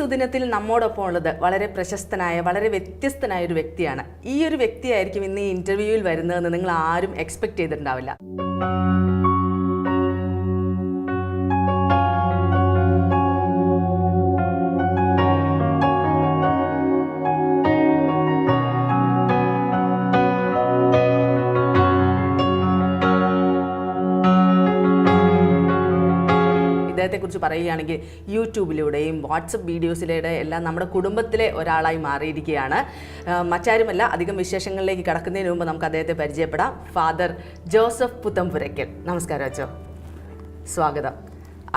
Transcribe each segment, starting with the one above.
സുദിനത്തിൽ നമ്മോടൊപ്പം ഉള്ളത് വളരെ പ്രശസ്തനായ വളരെ വ്യത്യസ്തനായ ഒരു വ്യക്തിയാണ്. ഈ ഒരു വ്യക്തിയായിരിക്കും ഇന്ന് ഈ ഇന്റർവ്യൂവിൽ വരുന്നതെന്ന് നിങ്ങൾ ആരും എക്സ്പെക്ട് ചെയ്തിട്ടുണ്ടാവില്ല. കുറിച്ച് പറയുകയാണെങ്കിൽ യൂട്യൂബിലൂടെയും വാട്സപ്പ് വീഡിയോസിലൂടെ എല്ലാം നമ്മുടെ കുടുംബത്തിലെ ഒരാളായി മാറിയിരിക്കുകയാണ്. മറ്റാരുമല്ല. അധികം വിശേഷങ്ങളിലേക്ക് കടക്കുന്നതിന് മുമ്പ് നമുക്ക് അദ്ദേഹത്തെ പരിചയപ്പെടാം. Father Joseph Puthenpurackal. നമസ്കാരം അച്ഛോ, സ്വാഗതം.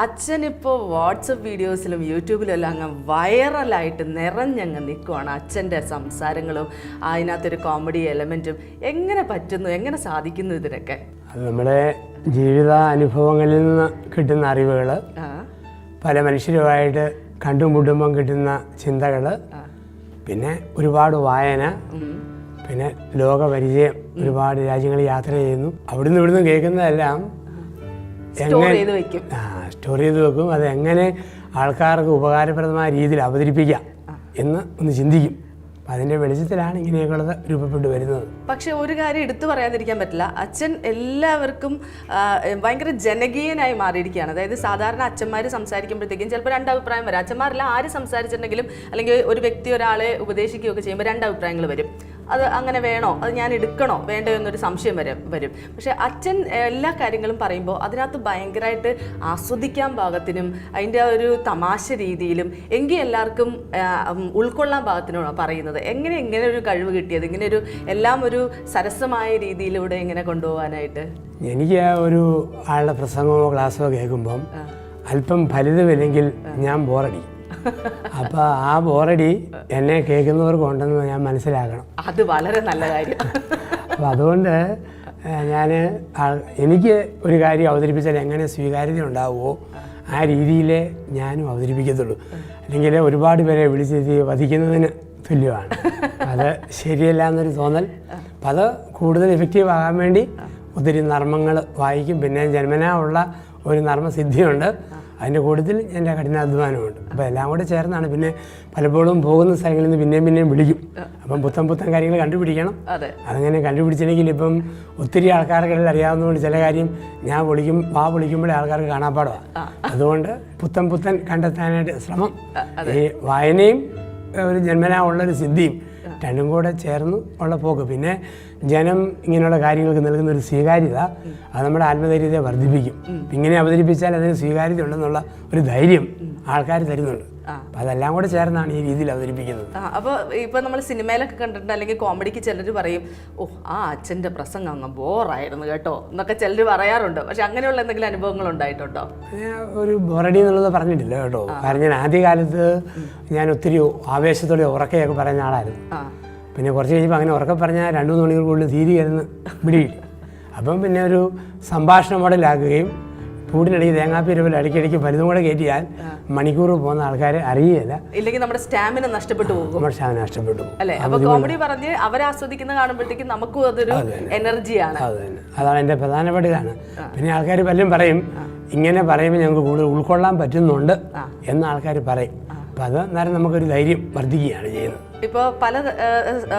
അച്ഛനിപ്പോൾ വാട്സപ്പ് വീഡിയോസിലും യൂട്യൂബിലും എല്ലാം അങ്ങ് വൈറലായിട്ട് നിറഞ്ഞങ്ങ് നിൽക്കുവാണ്. അച്ഛൻ്റെ സംസാരങ്ങളും അതിനകത്തൊരു കോമഡി എലമെൻറ്റും എങ്ങനെ പറ്റുന്നു, എങ്ങനെ സാധിക്കുന്നു ഇതിനൊക്കെ? അത് നമ്മുടെ ജീവിത അനുഭവങ്ങളിൽ നിന്ന് കിട്ടുന്ന അറിവുകൾ, പല മനുഷ്യരുമായിട്ട് കണ്ടുമുട്ടുമ്പം കിട്ടുന്ന ചിന്തകൾ, പിന്നെ ഒരുപാട് വായന, പിന്നെ ലോകപരിചയം, ഒരുപാട് രാജ്യങ്ങളിൽ യാത്ര ചെയ്യുന്നു. അവിടുന്ന് ഇവിടുന്ന് കേൾക്കുന്നതെല്ലാം സ്റ്റോർ ചെയ്ത് വെക്കും. അത് എങ്ങനെ ആൾക്കാർക്ക് ഉപകാരപ്രദമായ രീതിയിൽ അവതരിപ്പിക്കാം എന്ന് ഒന്ന് ചിന്തിക്കും. അതിൻ്റെ വെളിച്ചത്തിലാണ് ഇങ്ങനെയൊക്കെയുള്ളത് രൂപപ്പെട്ടു വരുന്നത്. പക്ഷെ ഒരു കാര്യം എടുത്തു പറയാതിരിക്കാൻ പറ്റില്ല, അച്ഛൻ എല്ലാവർക്കും ഭയങ്കര ജനകീയനായി മാറിയിരിക്കുകയാണ്. അതായത് സാധാരണ അച്ഛന്മാർ സംസാരിക്കുമ്പോഴത്തേക്കും ചിലപ്പോൾ രണ്ടഭിപ്രായം വരും. അച്ഛന്മാരെല്ലാം ആര് സംസാരിച്ചിട്ടുണ്ടെങ്കിലും അല്ലെങ്കിൽ ഒരു വ്യക്തി ഒരാളെ ഉപദേശിക്കുകയൊക്കെ ചെയ്യുമ്പോൾ രണ്ടഭിപ്രായങ്ങൾ വരും. അത് അങ്ങനെ വേണോ, അത് ഞാൻ എടുക്കണോ വേണ്ടോ എന്നൊരു സംശയം വരും. പക്ഷെ അച്ഛൻ എല്ലാ കാര്യങ്ങളും പറയുമ്പോൾ അതിനകത്ത് ഭയങ്കരമായിട്ട് ആസ്വദിക്കാൻ പാകത്തിനും അതിൻ്റെ ഒരു തമാശ രീതിയിലും എങ്കിൽ എല്ലാവർക്കും ഉൾക്കൊള്ളാൻ പാകത്തിനാണ് പറയുന്നത്. എങ്ങനെ ഒരു കഴിവ് കിട്ടിയത്, ഇങ്ങനെ ഒരു എല്ലാം ഒരു സരസമായ രീതിയിലൂടെ ഇങ്ങനെ കൊണ്ടുപോകാനായിട്ട്? എനിക്ക് ഒരു ആളുടെ പ്രസംഗമോ ക്ലാസ്സോ കേൾക്കുമ്പം അല്പം ഫലിതമില്ലെങ്കിൽ ഞാൻ ബോറടി. അപ്പോൾ ആ ബോറടി എന്നെ കേൾക്കുന്നവർക്കുണ്ടെന്ന് ഞാൻ മനസ്സിലാക്കണം. അത് വളരെ നല്ല കാര്യം. അപ്പോൾ അതുകൊണ്ട് എനിക്ക് ഒരു കാര്യം അവതരിപ്പിച്ചാൽ എങ്ങനെ സ്വീകാര്യത ഉണ്ടാവുമോ ആ രീതിയിലേ ഞാനും അവതരിപ്പിക്കത്തുള്ളൂ. അല്ലെങ്കിൽ ഒരുപാട് പേരെ വിളിച്ച് വധിക്കുന്നതിന് തുല്യമാണ്. അത് ശരിയല്ല എന്നൊരു തോന്നൽ. അപ്പം അത് കൂടുതൽ എഫക്റ്റീവ് ആകാൻ വേണ്ടി ഒത്തിരി നർമ്മങ്ങൾ വായിക്കും. പിന്നെ ജന്മനാ ഉള്ള ഒരു നർമ്മസിദ്ധിയുണ്ട്, അതിൻ്റെ കൂട്ടത്തിൽ എൻ്റെ കഠിനാധ്വാനമുണ്ട്. അപ്പോൾ എല്ലാം കൂടെ ചേർന്നാണ്. പിന്നെ പലപ്പോഴും പോകുന്ന സ്ഥലങ്ങളിൽ നിന്ന് പിന്നെയും വിളിക്കും. അപ്പം പുത്തൻ കാര്യങ്ങൾ കണ്ടുപിടിക്കണം. അതങ്ങനെ കണ്ടുപിടിച്ചില്ലെങ്കിൽ ഇപ്പം ഒത്തിരി ആൾക്കാർക്കെല്ലാം അറിയാവുന്നതുകൊണ്ട് ചില കാര്യം ഞാൻ വിളിക്കുമ്പോഴേ ആൾക്കാർക്ക് കാണാപ്പാടുമാണ്. അതുകൊണ്ട് പുത്തൻ കണ്ടെത്താനായിട്ട് ശ്രമം. ഈ വായനയും ഒരു ജന്മനാ ഉള്ളൊരു സിദ്ധിയും രണ്ടും കൂടെ ചേർന്ന് ഉള്ള പോക്ക്. പിന്നെ ജനം ഇങ്ങനെയുള്ള കാര്യങ്ങൾക്ക് നൽകുന്ന ഒരു സ്വീകാര്യത അത് നമ്മുടെ ആത്മധൈര്യത്തെ വർദ്ധിപ്പിക്കും. ഇങ്ങനെ അവതരിപ്പിച്ചാൽ അതിന് സ്വീകാര്യത ഉണ്ടെന്നുള്ള ഒരു ധൈര്യം ആൾക്കാർ തരുന്നുണ്ട്. അപ്പം അതെല്ലാം കൂടെ ചേർന്നാണ് ഈ രീതിയിൽ അവതരിപ്പിക്കുന്നത്. അപ്പോൾ ഇപ്പോൾ നമ്മൾ സിനിമയിലൊക്കെ കണ്ടിട്ടുണ്ട്, അല്ലെങ്കിൽ കോമഡിക്ക് ചിലർ പറയും, ഓ ആ അച്ഛൻ്റെ പ്രസംഗം അങ്ങ് ബോറായിരുന്നു കേട്ടോ എന്നൊക്കെ ചിലർ പറയാറുണ്ട്. പക്ഷെ അങ്ങനെയുള്ള എന്തെങ്കിലും അനുഭവങ്ങൾ ഉണ്ടായിട്ടുണ്ടോ? ഒരു ബോറടി എന്നുള്ളത് പറഞ്ഞിട്ടില്ല കേട്ടോ. കാരണം ഞാൻ ആദ്യകാലത്ത് ഞാൻ ഒത്തിരി ആവേശത്തോടെ ഉറക്കെയൊക്കെ പറഞ്ഞ ആളായിരുന്നു. പിന്നെ കുറച്ച് കഴിഞ്ഞപ്പോൾ അങ്ങനെ ഉറക്കെ പറഞ്ഞാൽ 2-3 മണിക്കൂർ കൂടുതൽ തീരുകയായിരുന്നു പിടിയില്ല. അപ്പം പിന്നെ ഒരു സംഭാഷണ മോഡലാക്കുകയും കൂടിനിടയ്ക്ക് തേങ്ങാപ്പീര പോലെ ഇടയ്ക്കിടയ്ക്ക് പലതും കൂടെ കയറ്റിയാൽ മണിക്കൂർ പോകുന്ന ആൾക്കാരെ അറിയില്ല. ഇല്ലെങ്കിൽ നമ്മുടെ സ്റ്റാമിന നഷ്ടപ്പെട്ടു പോകും. നമ്മുടെ സ്റ്റാമിന നഷ്ടപ്പെട്ടു പോകും അല്ലേ? അപ്പോൾ കോമഡി പറഞ്ഞ് അവരെ ആസ്വദിക്കുന്ന കാണുമ്പോഴത്തേക്കും നമുക്കും അതൊരു എനർജിയാണ്. അതാണ് എൻ്റെ പ്രധാനപ്പെട്ട ഇതാണ്. പിന്നെ ആൾക്കാർ പലരും പറയും, ഇങ്ങനെ പറയുമ്പോൾ ഞങ്ങൾക്ക് കൂടുതൽ ഉൾക്കൊള്ളാൻ പറ്റുന്നുണ്ട് എന്ന് ആൾക്കാർ പറയും. അപ്പം അത് നേരം നമുക്കൊരു ധൈര്യം വർദ്ധിക്കുകയാണ് ചെയ്യുന്നത്. ഇപ്പോൾ പല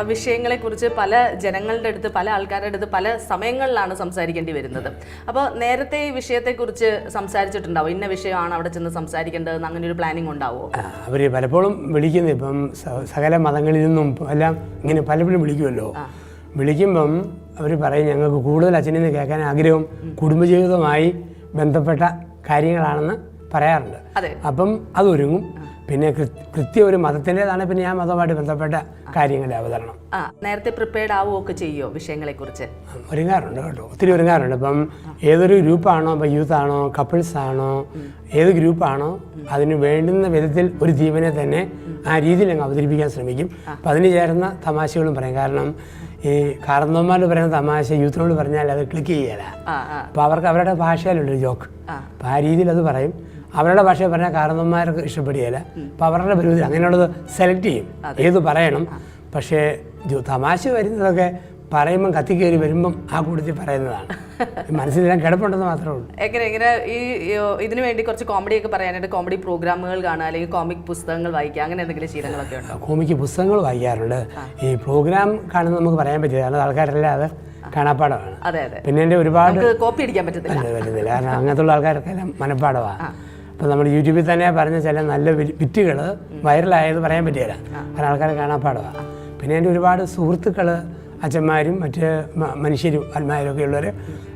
വിഷയങ്ങളെക്കുറിച്ച് പല ജനങ്ങളുടെ അടുത്ത്, പല ആൾക്കാരുടെ അടുത്ത് പല സമയങ്ങളിലാണ് സംസാരിക്കേണ്ടി വരുന്നത്. അപ്പോൾ നേരത്തെ ഈ വിഷയത്തെക്കുറിച്ച് സംസാരിച്ചിട്ടുണ്ടാവും, ഇന്ന വിഷയമാണ് അവിടെ ചെന്ന് സംസാരിക്കേണ്ടതെന്ന് അങ്ങനെ ഒരു പ്ലാനിങ് ഉണ്ടാവുമോ? അവർ പലപ്പോഴും വിളിക്കുന്നത് ഇപ്പം സകല മതങ്ങളിൽ നിന്നും എല്ലാം ഇങ്ങനെ പലപ്പോഴും വിളിക്കുമല്ലോ. വിളിക്കുമ്പം അവർ പറയും ഞങ്ങൾക്ക് കൂടുതൽ അച്ഛനിൽ നിന്ന് കേൾക്കാൻ ആഗ്രഹം കുടുംബജീവിതവുമായി ബന്ധപ്പെട്ട കാര്യങ്ങളാണെന്ന് പറയാറുണ്ട്. അപ്പം അതൊരുങ്ങും. പിന്നെ കൃത്യം ഒരു മതത്തിൻ്റെതാണ്, പിന്നെ ആ മതവുമായിട്ട് ബന്ധപ്പെട്ട കാര്യങ്ങളുടെ അവതരണം. നേരത്തെ പ്രിപ്പയർഡ് ആവുകയൊക്കെ ചെയ്യുമോ വിഷയങ്ങളെക്കുറിച്ച്? ഒരുങ്ങാറുണ്ട് കേട്ടോ, ഒത്തിരി ഒരുങ്ങാറുണ്ട്. ഇപ്പം ഏതൊരു ഗ്രൂപ്പാണോ, ഇപ്പം യൂത്ത് ആണോ, കപ്പിൾസ് ആണോ, ഏത് ഗ്രൂപ്പാണോ അതിന് വേണ്ടുന്ന വിധത്തിൽ ഒരു ജീവനെ തന്നെ ആ രീതിയിൽ അങ്ങ് അവതരിപ്പിക്കാൻ ശ്രമിക്കും. അപ്പം അതിന് ചേർന്ന തമാശകളും പറയും. കാരണം ഈ കാരണവന്മാർ പറയുന്ന തമാശ യൂത്തിനോട് പറഞ്ഞാൽ അത് ക്ലിക്ക് ചെയ്യല. അപ്പോൾ അവർക്ക് അവരുടെ ഭാഷയിലുണ്ട് ജോക്ക്. അപ്പം ആ രീതിയിൽ അത് പറയും. അവരുടെ ഭാഷയെ പറഞ്ഞാൽ കാരണവന്മാർക്ക് ഇഷ്ടപ്പെടുകയില്ല. അപ്പോൾ അവരുടെ പരിമിതി അങ്ങനെയുള്ളത് സെലക്ട് ചെയ്യും, ഏത് പറയണം. പക്ഷേ തമാശ വരുന്നതൊക്കെ പറയുമ്പം കത്തിക്കയറി വരുമ്പം ആ കൂട്ടത്തിൽ പറയുന്നതാണ്. മനസ്സിലെല്ലാം കിടപ്പുണ്ടെന്ന് മാത്രമേ ഉള്ളൂ. എങ്ങനെ ഈ ഇതിനു വേണ്ടി കുറച്ച് കോമഡിയൊക്കെ പറയാനായിട്ട് കോമഡി പ്രോഗ്രാമുകൾ കാണുക, അല്ലെങ്കിൽ കോമിക് പുസ്തകങ്ങൾ വായിക്കുക, അങ്ങനെ എന്തെങ്കിലും ശീലങ്ങളൊക്കെ ഉണ്ടോ? കോമിക്ക് പുസ്തകങ്ങൾ വായിക്കാറുണ്ട്. ഈ പ്രോഗ്രാം കാണുന്നത് നമുക്ക് പറയാൻ പറ്റില്ല, കാരണം ആൾക്കാരെല്ലാം അത് കാണാപ്പാടമാണ്. പിന്നെ എൻ്റെ ഒരുപാട് കോപ്പി അടിക്കാൻ പറ്റത്തില്ല, കാരണം അങ്ങനത്തുള്ള ആൾക്കാർക്കെല്ലാം മനപ്പാടമാണ്. അപ്പോൾ നമ്മൾ യൂട്യൂബിൽ തന്നെ പറഞ്ഞ ചില നല്ല വിറ്റുകൾ വൈറലായത് പറയാൻ പറ്റില്ല, കാരണം ആൾക്കാരെ കാണാപ്പാടമാണ്. പിന്നെ എൻ്റെ ഒരുപാട് സുഹൃത്തുക്കൾ, അച്ഛന്മാരും മറ്റ് മനുഷ്യരും ആത്മാരും ഒക്കെ ഉള്ളവർ,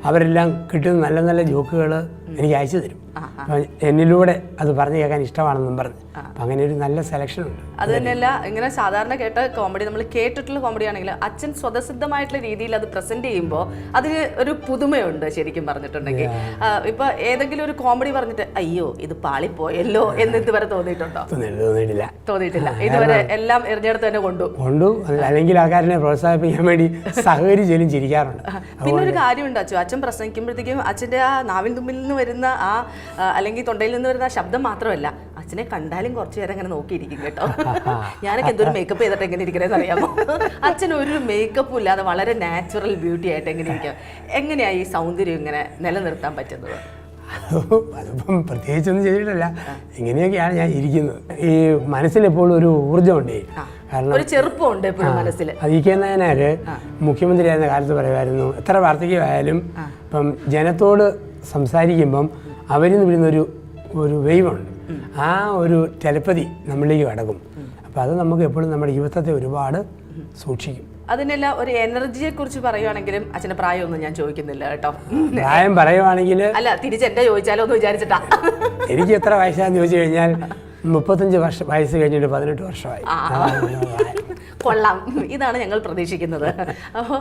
അവരെല്ലാം കിട്ടുന്ന നല്ല നല്ല ജോക്കുകൾ എനിക്ക് അയച്ചു തരും. അപ്പം എന്നിലൂടെ അത് പറഞ്ഞു കേൾക്കാൻ ഇഷ്ടമാണെന്നും പറഞ്ഞു. അപ്പം അങ്ങനെ ഒരു നല്ല സെലക്ഷൻ ഉണ്ട്. അത് തന്നെയല്ല, ഇങ്ങനെ സാധാരണ കേട്ട കോമഡി, നമ്മൾ കേട്ടിട്ടുള്ള കോമഡി ആണെങ്കിൽ അച്ഛൻ സ്വതസിദ്ധമായിട്ടുള്ള രീതിയിൽ അത് പ്രസന്റ് ചെയ്യുമ്പോൾ അതിന് ഒരു പുതുമയുണ്ട്. ശരിക്കും പറഞ്ഞിട്ടുണ്ടെങ്കിൽ ഇപ്പൊ ഏതെങ്കിലും ഒരു കോമഡി പറഞ്ഞിട്ട് അയ്യോ ഇത് പാളിപ്പോയല്ലോ എന്ന് ഇതുവരെ തോന്നിയിട്ടുണ്ടോ? തോന്നിയിട്ടില്ല. ഇതുവരെ എല്ലാം എറിഞ്ഞെടുത്ത് തന്നെ കൊണ്ടു അല്ലെങ്കിൽ ആൾക്കാരനെ പ്രോത്സാഹിപ്പിക്കാൻ വേണ്ടി സഹകരിച്ചാലും ചിരിക്കാറുണ്ട്. പിന്നെ ഒരു കാര്യമുണ്ട്, അച്ഛൻ പ്രസംഗിക്കുമ്പോഴത്തേക്കും അച്ഛൻ്റെ ആ നാവിൻ തുമ്പിൽ നിന്ന് വരുന്ന ആ അല്ലെങ്കിൽ തൊണ്ടയിൽ നിന്ന് വരുന്ന ആ ശബ്ദം മാത്രമല്ല, അച്ഛനെ കണ്ടാലും കുറച്ചു നേരം അങ്ങനെ നോക്കിയിരിക്കും കേട്ടോ. ഞാനൊക്കെ എന്തൊരു മേക്കപ്പ് ചെയ്തിട്ട് എങ്ങനെ ഇരിക്കണേന്ന് അറിയാമോ? അച്ഛൻ ഒരു മേക്കപ്പും ഇല്ലാതെ വളരെ നാച്ചുറൽ ബ്യൂട്ടി ആയിട്ട് എങ്ങനെ ഇരിക്കാം. എങ്ങനെയാ ഈ സൗന്ദര്യം ഇങ്ങനെ നിലനിർത്താൻ പറ്റുന്നത്? അതിപ്പം പ്രത്യേകിച്ചൊന്നും ചെയ്തിട്ടില്ല, ഇങ്ങനെയൊക്കെയാണ് ഞാൻ ഇരിക്കുന്നത്. ഈ മനസ്സിലെപ്പോഴും ഒരു ഊർജ്ജമുണ്ട്, കാരണം ഒരു ചെറുപ്പമുണ്ട് മനസ്സിൽ. അതിരിക്കുന്നതിനാല് മുഖ്യമന്ത്രി ആയിരുന്ന കാലത്ത് പറയുമായിരുന്നു, എത്ര വാർദ്ധക്യമായാലും ഇപ്പം ജനത്തോട് സംസാരിക്കുമ്പം അവരിൽ നിന്ന് വരുന്നൊരു വെയ്വുണ്ട്, ആ ഒരു ടെലപ്പതി നമ്മളിലേക്ക് കടക്കും. അപ്പം അത് നമുക്ക് എപ്പോഴും നമ്മുടെ യുവത്വത്തെ ഒരുപാട് സൂക്ഷിക്കും. അതിനെല്ലാം ഒരു എനർജിയെ കുറിച്ച് പറയുവാണെങ്കിലും അച്ഛൻ്റെ പ്രായമൊന്നും ഞാൻ ചോദിക്കുന്നില്ല കേട്ടോ. പ്രായം പറയുവാണെങ്കിൽ അല്ല, തിരിച്ച് എന്റെ ചോദിച്ചാലോ എന്ന് വിചാരിച്ചിട്ടാ. എനിക്ക് എത്ര വയസ്സാന്ന് ചോദിച്ചു കഴിഞ്ഞാൽ 35 വയസ്സ് കഴിഞ്ഞിട്ട് 18 വർഷമായി. കൊള്ളാം, ഇതാണ് ഞങ്ങൾ പ്രതീക്ഷിക്കുന്നത്. അപ്പോൾ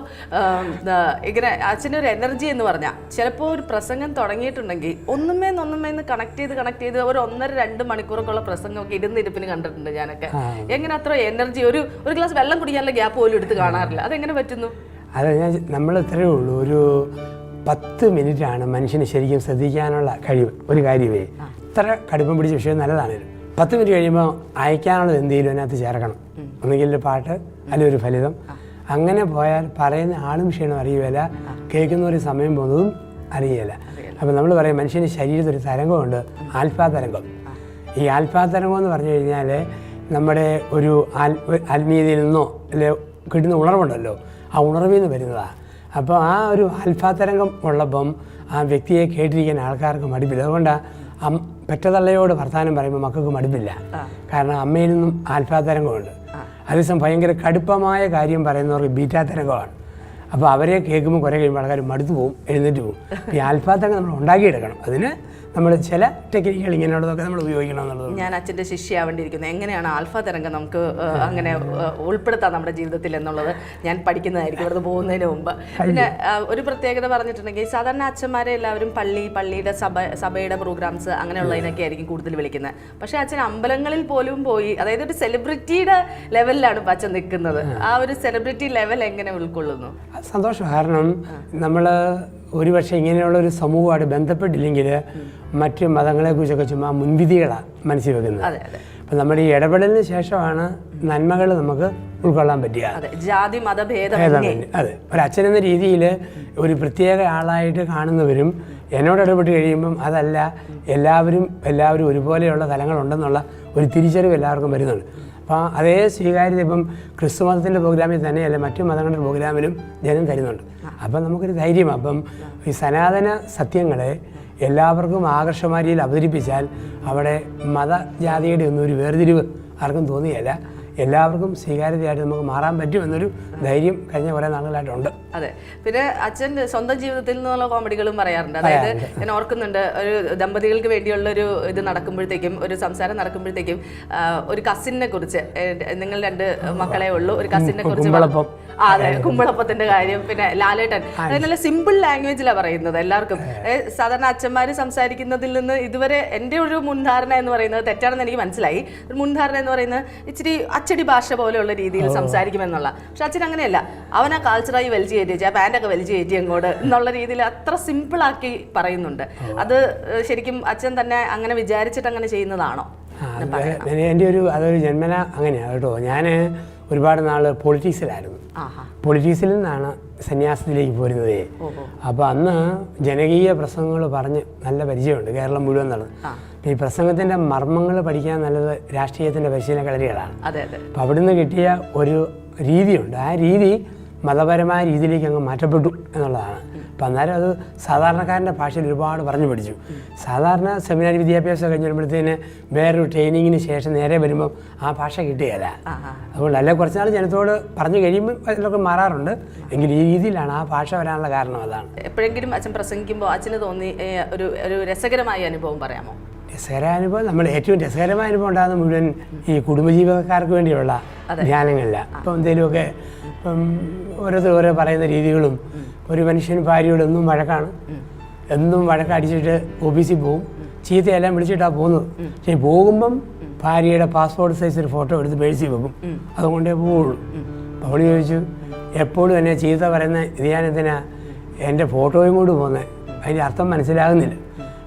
ഇങ്ങനെ അച്ഛൻ്റെ ഒരു എനർജി എന്ന് പറഞ്ഞാൽ ചിലപ്പോൾ ഒരു പ്രസംഗം തുടങ്ങിയിട്ടുണ്ടെങ്കിൽ ഒന്നുമേന്ന് കണക്ട് ചെയ്ത് ഒരു 1.5-2 മണിക്കൂറൊക്കെയുള്ള പ്രസംഗമൊക്കെ ഇരുന്നിരിപ്പിന് കണ്ടിട്ടുണ്ട് ഞാനൊക്കെ. എങ്ങനെ അത്ര എനർജി? ഒരു ഗ്ലാസ് വെള്ളം കുടിക്കാനുള്ള ഗ്യാപ്പ് പോലും എടുത്ത് കാണാറില്ല. അതെങ്ങനെ പറ്റുന്നു? അത് നമ്മൾ ഇത്രയേ ഉള്ളൂ, ഒരു 10 മിനിറ്റാണ് മനുഷ്യന് ശരിക്കും ശ്രദ്ധിക്കാനുള്ള കഴിവ്. ഒരു കാര്യമേ ഇത്ര കടുപ്പം പിടിച്ച വിഷയം നല്ലതാണല്ലോ. 10 മിനിറ്റ് കഴിയുമ്പോൾ അയക്കാനുള്ളത് എന്തെങ്കിലും അതിനകത്ത് ചേർക്കണം. ഒന്നുകിൽ ഒരു പാട്ട്, അല്ലെങ്കിൽ ഒരു ഫലിതം. അങ്ങനെ പോയാൽ പറയുന്ന ആളും ക്ഷീണം അറിയുകയില്ല, കേൾക്കുന്ന ഒരു സമയം പോകുന്നതും അറിയുകയില്ല. അപ്പം നമ്മൾ പറയും മനുഷ്യൻ്റെ ശരീരത്തിൽ ഒരു തരംഗമുണ്ട്, ആൽഫാ തരംഗം. ഈ ആൽഫാ തരംഗം എന്ന് പറഞ്ഞു കഴിഞ്ഞാൽ നമ്മുടെ ഒരു ആത്മീയതയിൽ നിന്നോ അല്ലെ കിട്ടുന്ന ഉണർവുണ്ടല്ലോ, ആ ഉണർവിൽ നിന്ന് വരുന്നതാണ്. അപ്പോൾ ആ ഒരു ആൽഫാ തരംഗം ഉള്ളപ്പം ആ വ്യക്തിയെ കേട്ടിരിക്കാൻ ആൾക്കാർക്ക് മടുപ്പില്ല. അതുകൊണ്ടാണ് പെറ്റതള്ളയോട് വർത്തമാനം പറയുമ്പോൾ മക്കൾക്ക് മടുപ്പില്ല, കാരണം അമ്മയിൽ നിന്നും ആൽഫാ തരംഗമുണ്ട്. അതേസമയം ഭയങ്കര കടുപ്പമായ കാര്യം പറയുന്നവർക്ക് ബീറ്റാ തരംഗമാണ്. അപ്പോൾ അവരെ കേൾക്കുമ്പോൾ കുറേ കഴിയുമ്പോൾ ആൾക്കാർ മടുത്തു പോകും, എഴുന്നേറ്റ് പോകും. ഈ ആൽഫാ തരംഗം നമ്മൾ ഉണ്ടാക്കിയെടുക്കണം. അതിന് നമ്മൾ ചില ടെക്നിക്കുകൾ ഇങ്ങനെയുള്ളതൊക്കെ നമ്മൾ ഉപയോഗിക്കണം എന്നുള്ളത്. ഞാൻ അച്ഛൻ്റെ ശിഷ്യയാവേണ്ടിയിരിക്കുന്നത്, എങ്ങനെയാണ് ആൽഫ തരംഗം നമുക്ക് അങ്ങനെ ഉൾപ്പെടുത്താം നമ്മുടെ ജീവിതത്തിൽ എന്നുള്ളത് ഞാൻ പഠിക്കുന്നതായിരിക്കും ഇവിടുന്ന് പോകുന്നതിന് മുമ്പ്. പിന്നെ ഒരു പ്രത്യേകത പറഞ്ഞിട്ടുണ്ടെങ്കിൽ സാധാരണ അച്ഛന്മാരെ എല്ലാവരും പള്ളിയുടെ സഭയുടെ പ്രോഗ്രാംസ് അങ്ങനെയുള്ളതിനൊക്കെ ആയിരിക്കും കൂടുതൽ വിളിക്കുന്നത്. പക്ഷേ അച്ഛൻ അമ്പലങ്ങളിൽ പോലും പോയി, അതായത് ഒരു സെലിബ്രിറ്റിയുടെ ലെവലിലാണ് ഇപ്പം അച്ഛൻ നിൽക്കുന്നത്. ആ ഒരു സെലിബ്രിറ്റി ലെവൽ എങ്ങനെ ഉൾക്കൊള്ളുന്നു? സന്തോഷം. കാരണം നമ്മൾ ഒരുപക്ഷെ ഇങ്ങനെയുള്ളൊരു സമൂഹമായിട്ട് ബന്ധപ്പെട്ടില്ലെങ്കിൽ മറ്റ് മതങ്ങളെക്കുറിച്ചൊക്കെ ചുമ്മാ മുൻവിധികളാണ് മനസ്സിൽ വെക്കുന്നത്. അപ്പം നമ്മുടെ ഈ ഇടപെടലിന് ശേഷമാണ് നന്മകൾ നമുക്ക് ഉൾക്കൊള്ളാൻ പറ്റുക. ജാതി മതഭേദം. അതെ, ഒരു അച്ഛനെന്ന രീതിയിൽ ഒരു പ്രത്യേക ആളായിട്ട് കാണുന്നവരും എന്നോട് ഇടപെട്ട് കഴിയുമ്പം അതല്ല, എല്ലാവരും ഒരുപോലെയുള്ള തലങ്ങളുണ്ടെന്നുള്ള ഒരു തിരിച്ചറിവ് എല്ലാവർക്കും വരുന്നുണ്ട്. അപ്പോൾ അതേ സ്വീകാര്യത ഇപ്പം ക്രിസ്തു മതത്തിൻ്റെ പ്രോഗ്രാമിൽ തന്നെയല്ല മറ്റു മതങ്ങളുടെ പ്രോഗ്രാമിലും ജനം തരുന്നുണ്ട്. അപ്പം നമുക്കൊരു ധൈര്യം. അപ്പം ഈ സനാതന സത്യങ്ങളെ എല്ലാവർക്കും ആകർഷമായ രീതിയിൽ അവതരിപ്പിച്ചാൽ അവിടെ മതജാതിയുടെ ഒന്നും ഒരു വേർതിരിവ് ആർക്കും തോന്നിയല്ല, എല്ലാവർക്കും സ്വീകാര്യതയായിട്ട് നമുക്ക് മാറാൻ പറ്റുമെന്നൊരു ധൈര്യം കഴിഞ്ഞ കുറേ നാളുകളായിട്ടുണ്ട്. അതെ. പിന്നെ അച്ഛൻ സ്വന്തം ജീവിതത്തിൽ നിന്നുള്ള കോമഡികളും പറയാറുണ്ട്. അതായത് ഞാൻ ഓർക്കുന്നുണ്ട്, ഒരു ദമ്പതികൾക്ക് വേണ്ടിയുള്ളൊരു ഇത് നടക്കുമ്പോഴത്തേക്കും, ഒരു സംസാരം നടക്കുമ്പോഴത്തേക്കും ഒരു കസിനെ കുറിച്ച്, നിങ്ങൾ 2 മക്കളെ ഉള്ളൂ, ഒരു കസിനെ കുറിച്ച്, അതെ, കുമ്പളപ്പത്തിന്റെ കാര്യം. പിന്നെ ലാലേട്ടൻ നല്ല സിമ്പിൾ ലാംഗ്വേജിലാണ് പറയുന്നത് എല്ലാവർക്കും. സാധാരണ അച്ഛന്മാർ സംസാരിക്കുന്നതിൽ നിന്ന് ഇതുവരെ എൻ്റെ ഒരു മുൻധാരണ എന്ന് പറയുന്നത് തെറ്റാണെന്ന് എനിക്ക് മനസ്സിലായി. ഒരു മുൻധാരണ എന്ന് പറയുന്നത് ഇച്ചിരി അച്ചടി ഭാഷ പോലെയുള്ള രീതിയിൽ സംസാരിക്കുമെന്നുള്ള. പക്ഷെ അച്ഛൻ അങ്ങനെയല്ല, അവനാ കാൽച്ചറായി വലിച്ചു കയറ്റി, ആ പാൻറ്റൊക്കെ വലിച്ചു കയറ്റി അങ്ങോട്ട് എന്നുള്ള രീതിയിൽ അത്ര സിമ്പിളാക്കി പറയുന്നുണ്ട്. അത് ശരിക്കും അച്ഛൻ തന്നെ അങ്ങനെ വിചാരിച്ചിട്ട് അങ്ങനെ ചെയ്യുന്നതാണോ? എൻ്റെ അതൊരു ജന്മന അങ്ങനെയാണ് കേട്ടോ. ഞാൻ ഒരുപാട് നാൾ പൊളിറ്റിക്സിലായിരുന്നു. പൊളിറ്റിക്സിൽ നിന്നാണ് സന്യാസത്തിലേക്ക് പോരുന്നത്. അപ്പോൾ അന്ന് ജനകീയ പ്രസംഗങ്ങൾ പറഞ്ഞ് നല്ല പരിചയമുണ്ട്, കേരളം മുഴുവൻ നടന്നു. ഈ പ്രസംഗത്തിൻ്റെ മർമ്മങ്ങൾ പഠിക്കാൻ നല്ലത് രാഷ്ട്രീയത്തിൻ്റെ പരിശീലന കളരികളാണ്. അപ്പോൾ അവിടുന്ന് കിട്ടിയ ഒരു രീതിയുണ്ട്. ആ രീതി മതപരമായ രീതിയിലേക്ക് അങ്ങ് മാറ്റപ്പെട്ടു എന്നുള്ളതാണ്. അപ്പം അന്നേരം അത് സാധാരണക്കാരൻ്റെ ഭാഷയിൽ ഒരുപാട് പറഞ്ഞു പഠിച്ചു. സാധാരണ സെമിനാരി വിദ്യാഭ്യാസം കഴിഞ്ഞ് വരുമ്പോഴത്തേന് വേറൊരു ട്രെയിനിങ്ങിന് ശേഷം നേരെ വരുമ്പം ആ ഭാഷ കിട്ടുകയില്ല. അതുകൊണ്ട് അല്ലെ കുറച്ച് നാൾ ജനത്തോട് പറഞ്ഞു കഴിയുമ്പോൾ അതിലൊക്കെ മാറാറുണ്ട്. എങ്കിൽ ഈ രീതിയിലാണ് ആ ഭാഷ വരാനുള്ള കാരണം. അതാണ്. എപ്പോഴെങ്കിലും അച്ഛൻ പ്രസംഗിക്കുമ്പോൾ അച്ഛന് തോന്നി ഒരു രസകരമായ അനുഭവം പറയാമോ? രസകരമായ അനുഭവം, നമ്മൾ ഏറ്റവും രസകരമായ അനുഭവം ഉണ്ടാകുന്ന മുഴുവൻ ഈ കുടുംബജീവിതക്കാർക്ക് വേണ്ടിയുള്ള ധ്യാനങ്ങളില്ല. ഇപ്പം എന്തെങ്കിലുമൊക്കെ ഇപ്പം ഓരോ പറയുന്ന രീതികളും, ഒരു മനുഷ്യൻ ഭാര്യയോട് എന്നും വഴക്കാണ്, എന്നും വഴക്കടിച്ചിട്ട് ഓഫീസിൽ പോകും, ചീത്തയെല്ലാം വിളിച്ചിട്ടാണ് പോകുന്നത്. പക്ഷേ പോകുമ്പം ഭാര്യയുടെ പാസ്പോർട്ട് സൈസ് ഒരു ഫോട്ടോ എടുത്ത് പേഴ്സിൽ വെക്കും, അതുകൊണ്ടേ പോവുള്ളൂ. അപ്പോൾ അവൾ ചോദിച്ചു, എപ്പോഴും എന്നെ ചീത്ത പറയുന്ന ഇത് ഞാനെന്തിനാ എൻ്റെ ഫോട്ടോയും കൊണ്ട് പോകുന്നത്, അതിൻ്റെ അർത്ഥം മനസ്സിലാകുന്നില്ല.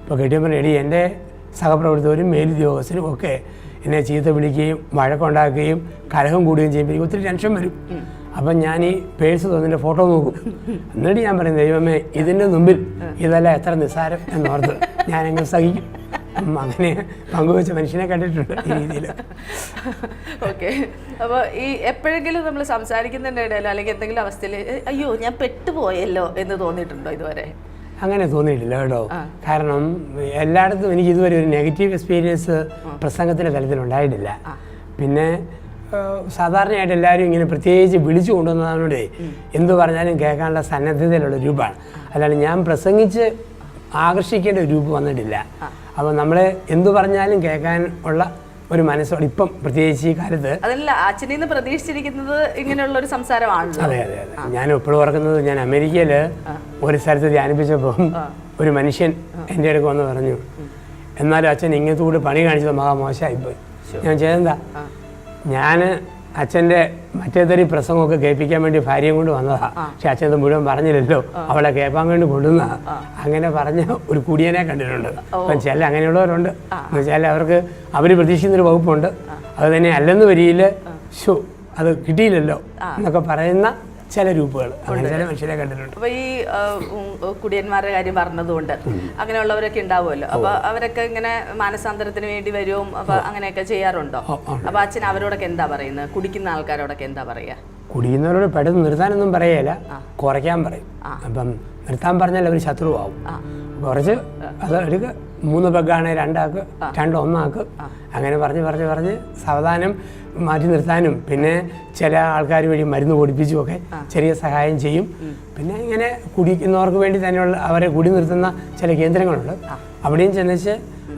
അപ്പോൾ കെട്ടിയപ്പോൾ പറഞ്ഞു, എടി എൻ്റെ സഹപ്രവർത്തകരും മേലുദ്യോഗസ്ഥരും ഒക്കെ എന്നെ ചീത്ത വിളിക്കുകയും വഴക്കുണ്ടാക്കുകയും കലഹം കൂടുകയും ചെയ്യുമ്പോൾ എനിക്ക് ഒത്തിരി ടെൻഷൻ വരും. അപ്പം ഞാൻ ഈ പേഴ്സ് തോന്നിൻ്റെ ഫോട്ടോ നോക്കും. എന്നിട്ട് ഞാൻ പറയും, ദൈവമേ ഇതിൻ്റെ മുമ്പിൽ ഇതെല്ലാം എത്ര നിസ്സാരം എന്നോർത്ത് ഞാനെങ്ങനെ സഹിക്കും. അങ്ങനെ പങ്കുവെച്ച മനുഷ്യനെ കണ്ടിട്ടുണ്ട് ഈ രീതിയിൽ. ഓക്കെ. അപ്പോൾ ഈ എപ്പോഴെങ്കിലും നമ്മൾ സംസാരിക്കുന്നതിൻ്റെ ഇടയിലോ അല്ലെങ്കിൽ എന്തെങ്കിലും അവസ്ഥയിൽ അയ്യോ ഞാൻ പെട്ടുപോയല്ലോ എന്ന് തോന്നിയിട്ടുണ്ടോ ഇതുവരെ? അങ്ങനെ തോന്നിയിട്ടില്ല കേട്ടോ. കാരണം എല്ലായിടത്തും എനിക്ക് ഇതുവരെ ഒരു നെഗറ്റീവ് എക്സ്പീരിയൻസ് പ്രസംഗത്തിൻ്റെ തലത്തിലുണ്ടായിട്ടില്ല. പിന്നെ സാധാരണയായിട്ട് എല്ലാവരും ഇങ്ങനെ പ്രത്യേകിച്ച് വിളിച്ചു കൊണ്ടുവന്നതുകൊണ്ട് എന്തു പറഞ്ഞാലും കേൾക്കാനുള്ള സന്നദ്ധതയിലുള്ള രൂപമാണ്. അല്ലാണ്ട് ഞാൻ പ്രസംഗിച്ച് ആകർഷിക്കേണ്ട ഒരു രൂപം വന്നിട്ടില്ല. അപ്പോൾ നമ്മൾ എന്തു പറഞ്ഞാലും കേൾക്കാൻ ഉള്ള ഒരു മനസ്സോട് ഇപ്പം പ്രത്യേകിച്ച് ഈ കാലത്ത് അതല്ല അച്ഛനിൽ നിന്ന് പ്രതീക്ഷിച്ചിരിക്കുന്നത് ഇങ്ങനെയുള്ള ഒരു സംസാരമാണ്. അതെ അതെ അതെ. ഞാൻ എപ്പോഴും ഓർക്കുന്നത്, ഞാൻ അമേരിക്കയിൽ ഒരു സ്ഥലത്ത് ധ്യാനിപ്പിച്ചപ്പം ഒരു മനുഷ്യൻ എൻ്റെ അടുക്ക് വന്ന് പറഞ്ഞു, എന്നാലും അച്ഛൻ ഇങ്ങനത്തെ കൂടി പണി കാണിച്ചത് മഹാ മോശമായിപ്പോയി. ഞാൻ ചെയ്തെന്താ, ഞാൻ അച്ഛൻ്റെ മറ്റേതൊരു പ്രസംഗമൊക്കെ കേൾപ്പിക്കാൻ വേണ്ടി ഭാര്യയും കൊണ്ട് വന്നതാണ്. പക്ഷെ അച്ഛൻ ഇത് മുഴുവൻ പറഞ്ഞില്ലല്ലോ, അവളെ കേൾപ്പാൻ വേണ്ടി കൊണ്ടുവന്നതാണ്. അങ്ങനെ പറഞ്ഞ ഒരു കുടിയനെ കണ്ടിട്ടുണ്ട്. അപ്പം ചില അങ്ങനെയുള്ളവരുണ്ട്. എന്നുവെച്ചാൽ അവർക്ക് അവർ പ്രതീക്ഷിക്കുന്നൊരു വകുപ്പുണ്ട്, അത് തന്നെ അല്ലെന്ന് വരിയിൽ ഷോ അത് കിട്ടിയില്ലല്ലോ എന്നൊക്കെ പറയുന്ന ചില രൂപകൾ, അങ്ങനെ ചില മനുഷ്യരെ കണ്ടിട്ടുണ്ട്. അപ്പോൾ ഈ കുടിയന്മാരുടെ കാര്യം പറഞ്ഞതുകൊണ്ട് അങ്ങനെയുള്ളവരൊക്കെ ഉണ്ടാവുമല്ലോ. അപ്പോൾ അവരൊക്കെ ഇങ്ങനെ മാനസാന്തരത്തിന് വേണ്ടി വരും, അപ്പോൾ അങ്ങനെയൊക്കെ ചെയ്യാറുണ്ടോ? അപ്പോൾ അച്ഛൻ അവരോടൊക്കെ എന്താ പറയുന്നത്? കുടിക്കുന്ന ആൾക്കാരോടൊക്കെ എന്താ പറയുക? കുടിക്കുന്നവരോട് പെട്ടെന്ന് നിർത്താനൊന്നും പറയല, കുറയ്ക്കാൻ പറയും. അപ്പം നിർത്താൻ പറഞ്ഞാൽ അവർ ശത്രുവാകും. കുറച്ച് അത് എടുക്കുക, 3 പെഗ്ഗാണ് 2 ആക്ക്, 2 1 ആക്ക്, അങ്ങനെ പറഞ്ഞ് സാവധാനം മാറ്റി നിർത്താനും പിന്നെ ചില ആൾക്കാർ വഴി മരുന്ന് പൊടിപ്പിച്ചുമൊക്കെ ചെറിയ സഹായം ചെയ്യും. പിന്നെ ഇങ്ങനെ കുടിക്കുന്നവർക്ക് വേണ്ടി തന്നെയുള്ള അവരെ കുടി നിർത്തുന്ന ചില കേന്ദ്രങ്ങളുണ്ട്. അവിടെയും ചെന്നിച്ച്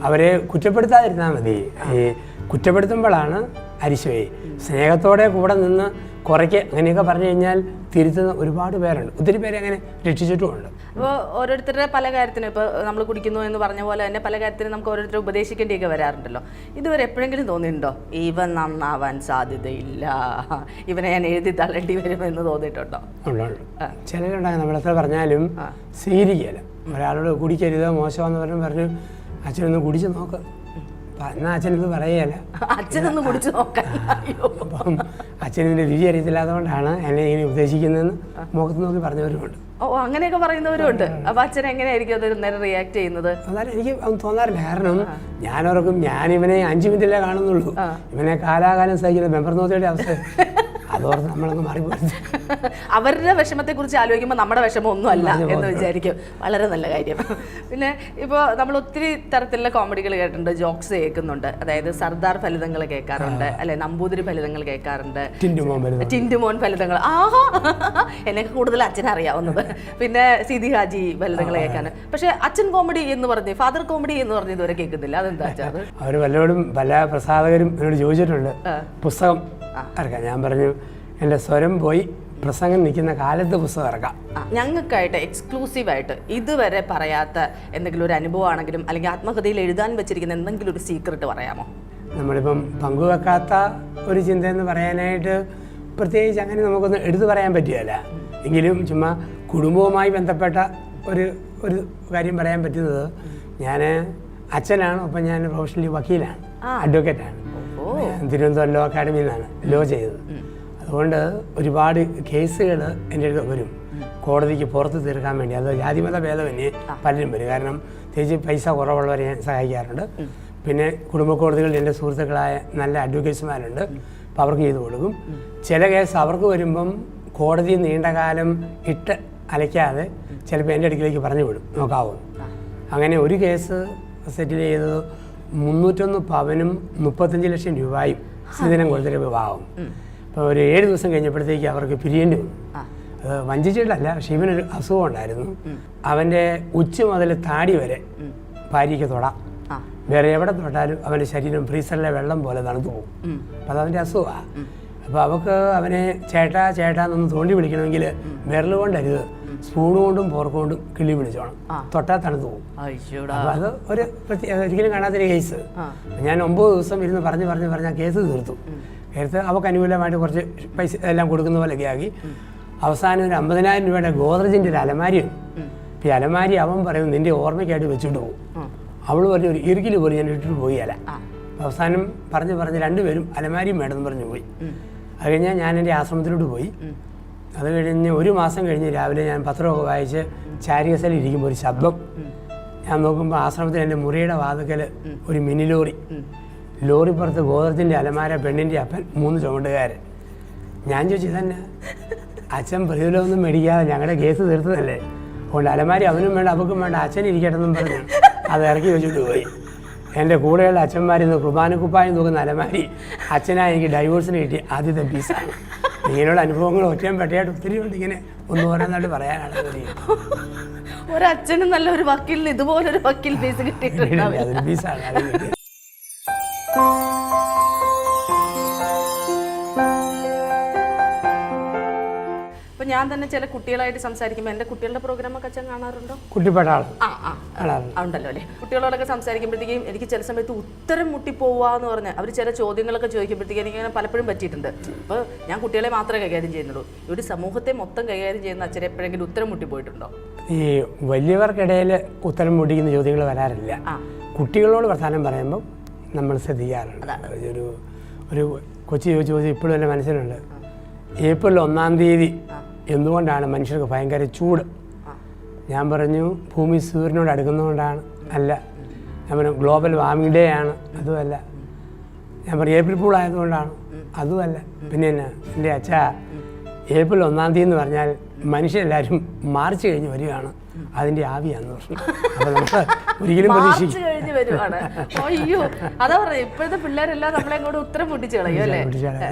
അവരെ കുറ്റപ്പെടുത്താതിരുന്നാൽ മതി. ഈ കുറ്റപ്പെടുത്തുമ്പോഴാണ് അരിശമായി. സ്നേഹത്തോടെ കൂടെ നിന്ന് കുറയ്ക്ക് അങ്ങനെയൊക്കെ പറഞ്ഞു കഴിഞ്ഞാൽ തിരുത്തുന്ന ഒരുപാട് പേരുണ്ട്. ഒത്തിരി പേരെ അങ്ങനെ രക്ഷിച്ചിട്ടുമുണ്ട്. അപ്പോൾ ഓരോരുത്തരുടെ പല കാര്യത്തിനും, ഇപ്പോൾ നമ്മൾ കുടിക്കുന്നു എന്ന് പറഞ്ഞ പോലെ തന്നെ പല കാര്യത്തിനും നമുക്ക് ഓരോരുത്തരെ ഉപദേശിക്കേണ്ടിയൊക്കെ വരാറുണ്ടല്ലോ. ഇതുവരെ എപ്പോഴെങ്കിലും തോന്നിയിട്ടുണ്ടോ ഇവൻ നന്നാവാൻ സാധ്യതയില്ല, ഇവനെ ഞാൻ എഴുതി തള്ളേണ്ടി വരുമെന്ന് തോന്നിയിട്ടുണ്ടോ? ചിലരുണ്ടാകും, നമ്മളെത്ര പറഞ്ഞാലും സ്വീകരിക്കുകയില്ല. ഒരാളോട് കുടിക്കരുത് മോശമെന്ന് പറഞ്ഞു അച്ഛനൊന്ന് കുടിച്ച് നോക്ക്, എന്നാൽ അച്ഛനിത് പറയുകയല്ല. അച്ഛനൊന്ന് കുടിച്ച് നോക്കാം. അപ്പം അച്ഛനിതിൻ്റെ രുചി അറിയത്തില്ലാത്തതുകൊണ്ടാണ് എന്നെ ഇങ്ങനെ ഉപദേശിക്കുന്നതെന്ന് മുഖത്ത് നോക്കി പറഞ്ഞവരുമുണ്ട്. ഓ, അങ്ങനെയൊക്കെ പറയുന്നവരുണ്ട്. അപ്പോൾ അച്ഛൻ എങ്ങനെയായിരിക്കും അതൊരു നേരം റിയാക്ട് ചെയ്യുന്നത്? അതായത് എനിക്ക് തോന്നാറില്ല. കാരണം ഞാനോർക്കും, ഞാനിവനെ 5 മിനിറ്റല്ലേ കാണുന്നുള്ളൂ, ഇവനെ കാലാകാലം സഹിക്കുന്ന മെമ്പർനോത്തയുടെ അവസ്ഥ അതോർത്ത് നമ്മളങ്ങ് മാറിപ്പോയി. അവരുടെ വിഷമത്തെക്കുറിച്ച് ആലോചിക്കുമ്പോൾ നമ്മുടെ വിഷമം ഒന്നും അല്ല എന്ന് വിചാരിക്കും. വളരെ നല്ല കാര്യം. പിന്നെ ഇപ്പോൾ നമ്മൾ ഒത്തിരി തരത്തിലുള്ള കോമഡികൾ കേട്ടിട്ടുണ്ട്, ജോക്സ് കേൾക്കുന്നുണ്ട്. അതായത് സർദാർ ഫലിതങ്ങൾ കേൾക്കാറുണ്ട്, അല്ലെ നമ്പൂതിരി ഫലിതങ്ങൾ കേൾക്കാറുണ്ട്, ടിൻറ്റുമോൻ ഫലിതങ്ങൾ. ആഹാ, എന്നൊക്കെ കൂടുതൽ അച്ഛനറിയാവുന്നത്. പിന്നെ സിദി ഹാജി ഫലിതങ്ങൾ കേൾക്കാൻ. പക്ഷെ അച്ഛൻ കോമഡി എന്ന് പറഞ്ഞ്, ഫാദർ കോമഡി എന്ന് പറഞ്ഞ് ഇതുവരെ കേൾക്കുന്നില്ല. അതെന്താ അച്ഛൻ? അവർ വല്ലവരും പല പ്രസാധകരും എന്നോട് ചോദിച്ചിട്ടുണ്ട് പുസ്തകം ഇറക്കാം. ഞാൻ പറഞ്ഞു, എൻ്റെ സ്വരം പോയി പ്രസംഗം നിൽക്കുന്ന കാലത്ത് പുസ്തകം ഇറക്കാം. ഞങ്ങൾക്കായിട്ട് എക്സ്ക്ലൂസീവായിട്ട് ഇതുവരെ പറയാത്ത എന്തെങ്കിലും ഒരു അനുഭവമാണെങ്കിലും അല്ലെങ്കിൽ ആത്മകഥയിൽ എഴുതാൻ വെച്ചിരിക്കുന്ന എന്തെങ്കിലും ഒരു സീക്രട്ട് പറയാമോ? നമ്മളിപ്പം പങ്കുവെക്കാത്ത ഒരു ചിന്തയെന്ന് പറയാനായിട്ട് പ്രത്യേകിച്ച് അങ്ങനെ നമുക്കൊന്നും എടുത്തു പറയാൻ പറ്റുകയില്ല. എങ്കിലും ചുമ്മാ കുടുംബവുമായി ബന്ധപ്പെട്ട ഒരു കാര്യം പറയാൻ പറ്റുന്നത്, ഞാൻ അച്ഛനാണ്, ഒപ്പം ഞാൻ പ്രൊഫഷണലി വക്കീലാണ്, അഡ്വക്കേറ്റാണ്. തിരുവനന്തപുരം ലോ അക്കാഡമിയിൽ നിന്നാണ് ലോ ചെയ്തത്. അതുകൊണ്ട് ഒരുപാട് കേസുകൾ എൻ്റെ അടുത്ത് വരും കോടതിക്ക് പുറത്ത് തീർക്കാൻ വേണ്ടി. അത് ജാതിമത ഭേദമന്യേ പലരും വരും. കാരണം പ്രത്യേകിച്ച് പൈസ കുറവുള്ളവരെ ഞാൻ സഹായിക്കാറുണ്ട്. പിന്നെ കുടുംബ കോടതികളിൽ എൻ്റെ സുഹൃത്തുക്കളായ നല്ല അഡ്വക്കേറ്റ്സ്മാരുണ്ട്, അപ്പോൾ അവർക്ക് ചെയ്തു കൊടുക്കും. ചില കേസ് അവർക്ക് വരുമ്പം കോടതി നീണ്ട കാലം ഇട്ട് അലയ്ക്കാതെ ചിലപ്പോൾ എൻ്റെ അടുക്കിലേക്ക് പറഞ്ഞു വിടും, നോക്കാവും. അങ്ങനെ ഒരു കേസ് സെറ്റിൽ ചെയ്തത് 301 പവനും 35 ലക്ഷം രൂപയും സ്ത്രീധനം കൊടുത്തൊരു വിവാഹം. അപ്പോൾ ഒരു 7 ദിവസം കഴിഞ്ഞപ്പോഴത്തേക്ക് അവർക്ക് പിരിയേണ്ടി വന്നു. അത് വഞ്ചിച്ചിട്ടല്ല, പക്ഷേ ഇവനൊരു അസുഖം ഉണ്ടായിരുന്നു. അവൻ്റെ ഉച്ച മുതൽ താടി വരെ ഭാര്യയ്ക്ക് തൊടാം. വേറെ എവിടെ തൊട്ടാലും അവൻ്റെ ശരീരം ഫ്രീസറിലെ വെള്ളം പോലെ തണുത്തു പോകും. അപ്പോൾ അതവൻ്റെ അസുഖമാണ്. അപ്പോൾ അവൾക്ക് അവനെ ചേട്ടാ ചേട്ടാ എന്നൊന്ന് തോണ്ടി വിളിക്കണമെങ്കിൽ വിരൽ കൊണ്ടരുത്, സ്പൂൺ കൊണ്ടും പോർക്ക് കൊണ്ടും കിളി വിളിച്ചോണം, തൊട്ടാൽ തണുത്തു പോകും. അപ്പോൾ അത് ഒരു ഒരിക്കലും കാണാത്തൊരു കേസ്. ഞാൻ 9 ദിവസം ഇരുന്ന് പറഞ്ഞ് ആ കേസ് തീർത്തു. അവൾക്ക് അനുകൂലമായിട്ട് കുറച്ച് പൈസ എല്ലാം കൊടുക്കുന്ന പോലെയൊക്കെ ആക്കി. അവസാനം ഒരു 50,000 രൂപയുടെ ഗോദ്രജിൻ്റെ ഒരു അലമാരിയുണ്ട്. അപ്പോൾ ഈ അലമാരി അവൻ പറയും നിൻ്റെ ഓർമ്മയ്ക്കായിട്ട് വെച്ചിട്ട് പോകും. അവൾ പറഞ്ഞ ഒരു ഇറുക്കിൽ പോലും ഞാൻ ഇട്ടിട്ട് പോയില്ല. അവസാനം പറഞ്ഞ് രണ്ടുപേരും അലമാരിയും വേണമെന്ന് പറഞ്ഞു പോയി. അത് കഴിഞ്ഞാൽ ഞാൻ എൻ്റെ ആശ്രമത്തിലോട്ട് പോയി. അത് കഴിഞ്ഞ് 1 മാസം കഴിഞ്ഞ് രാവിലെ ഞാൻ പത്രമൊക്കെ വായിച്ച് ചാരികസയിൽ ഇരിക്കുമ്പോൾ ഒരു ശബ്ദം. ഞാൻ നോക്കുമ്പോൾ ആശ്രമത്തിൽ എൻ്റെ മുറിയുടെ വാതിക്കൽ ഒരു മിനി ലോറി പുറത്ത് ഗോത്രത്തിൻ്റെ അലമാര, പെണ്ണിൻ്റെ അപ്പൻ, 3 ചുമട്ടുകാർ. ഞാൻ ചോദിച്ചു ഇതന്നെ അച്ഛൻ പ്രതിഫലമൊന്നും മേടിക്കാതെ ഞങ്ങളുടെ കേസ് തീർത്തതല്ലേ, അതുകൊണ്ട് അലമാരി അവനും വേണ്ട അവൾക്കും വേണ്ട അച്ഛൻ ഇരിക്കട്ടെന്നും പറഞ്ഞു അത് ഇറക്കി വെച്ചിട്ട് പോയി. എൻ്റെ കൂടെയുള്ള അച്ഛന്മാരിന്ന് കുർബാനക്കുപ്പായം നോക്കുന്ന അലമാരി അച്ഛനായി എനിക്ക് ഡൈവോഴ്സിന് കിട്ടിയ ആദ്യത്തെ പീസാണ്. ഇങ്ങനെയുള്ള അനുഭവങ്ങൾ ഒറ്റയും പെട്ടയായിട്ട് ഒത്തിരി ഉണ്ട്. ഇങ്ങനെ ഒന്ന് പറയാനായിട്ട് പറയാനാണ്. ഒരച്ഛനും നല്ല ഒരു വക്കീലിന് ഇതുപോലൊരു വക്കീൽ പീസ് കിട്ടിയിട്ടുണ്ട്. അതൊരു പീസാണ് അത് കിട്ടിയത്. അപ്പൊ ഞാൻ തന്നെ ചില കുട്ടികളായിട്ട് സംസാരിക്കുമ്പോൾ എൻ്റെ കുട്ടികളുടെ പ്രോഗ്രാമൊക്കെ അച്ഛൻ കാണാറുണ്ടോ? കുട്ടിപ്പട്ടാളം ഉണ്ടല്ലോ അല്ലേ. കുട്ടികളോടൊക്കെ സംസാരിക്കുമ്പോഴത്തേക്കും എനിക്ക് ചില സമയത്ത് ഉത്തരം മുട്ടിപ്പോവാന്ന് പറഞ്ഞാൽ അവർ ചില ചോദ്യങ്ങളൊക്കെ ചോദിക്കുമ്പോഴത്തേക്കും എനിക്ക് അങ്ങനെ പലപ്പോഴും പറ്റിയിട്ടുണ്ട്. അപ്പോൾ ഞാൻ കുട്ടികളെ മാത്രമേ കൈകാര്യം ചെയ്യുന്നുള്ളൂ. ഒരു സമൂഹത്തെ മൊത്തം കൈകാര്യം ചെയ്യുന്ന അച്ഛൻ എപ്പോഴെങ്കിലും ഉത്തരം മുട്ടിപ്പോയിട്ടുണ്ടോ? ഈ വലിയവർക്കിടയിൽ ഉത്തരം മുട്ടിക്കുന്ന ചോദ്യങ്ങൾ വരാറില്ല. കുട്ടികളോട് വർത്തമാനം പറയുമ്പോൾ നമ്മൾ ശ്രദ്ധിക്കാറുണ്ട്. ഒരു കൊച്ചു ചോദ്യം ഇപ്പോഴും എൻ്റെ മനസ്സിലുണ്ട്. ഏപ്രിൽ 1-ാം തീയതി എന്തുകൊണ്ടാണ് മനുഷ്യർക്ക് ഭയങ്കര ചൂട്? ഞാൻ പറഞ്ഞു ഭൂമി സൂര്യനോട് അടുക്കുന്നതുകൊണ്ടാണ്. അല്ല. ഞാൻ പറഞ്ഞു ഗ്ലോബൽ വാർമിംഗ് ഡേ ആണ്. അതുമല്ല. ഞാൻ പറഞ്ഞു ഏപ്രിൽ ഫൂൾ ആയതുകൊണ്ടാണ്. അതുമല്ല. പിന്നെ എന്നാ? എൻ്റെ അച്ഛാ, ഏപ്രിൽ 1-ാം തീയതി എന്ന് പറഞ്ഞാൽ മനുഷ്യരെല്ലാവരും മാർച്ച് കഴിഞ്ഞ് വരികയാണ്, അതിൻ്റെ ആവിയാന്ന് പറഞ്ഞു. അപ്പോൾ നമുക്ക് ഒരിക്കലും പ്രതീക്ഷിക്കും. അയ്യോ, അതാ പറഞ്ഞത് ഇപ്പോഴത്തെ പിള്ളേരെല്ലാം നമ്മളെ കൂടെ ഉത്തരം മുട്ടിച്ച് കളയും അല്ലേ.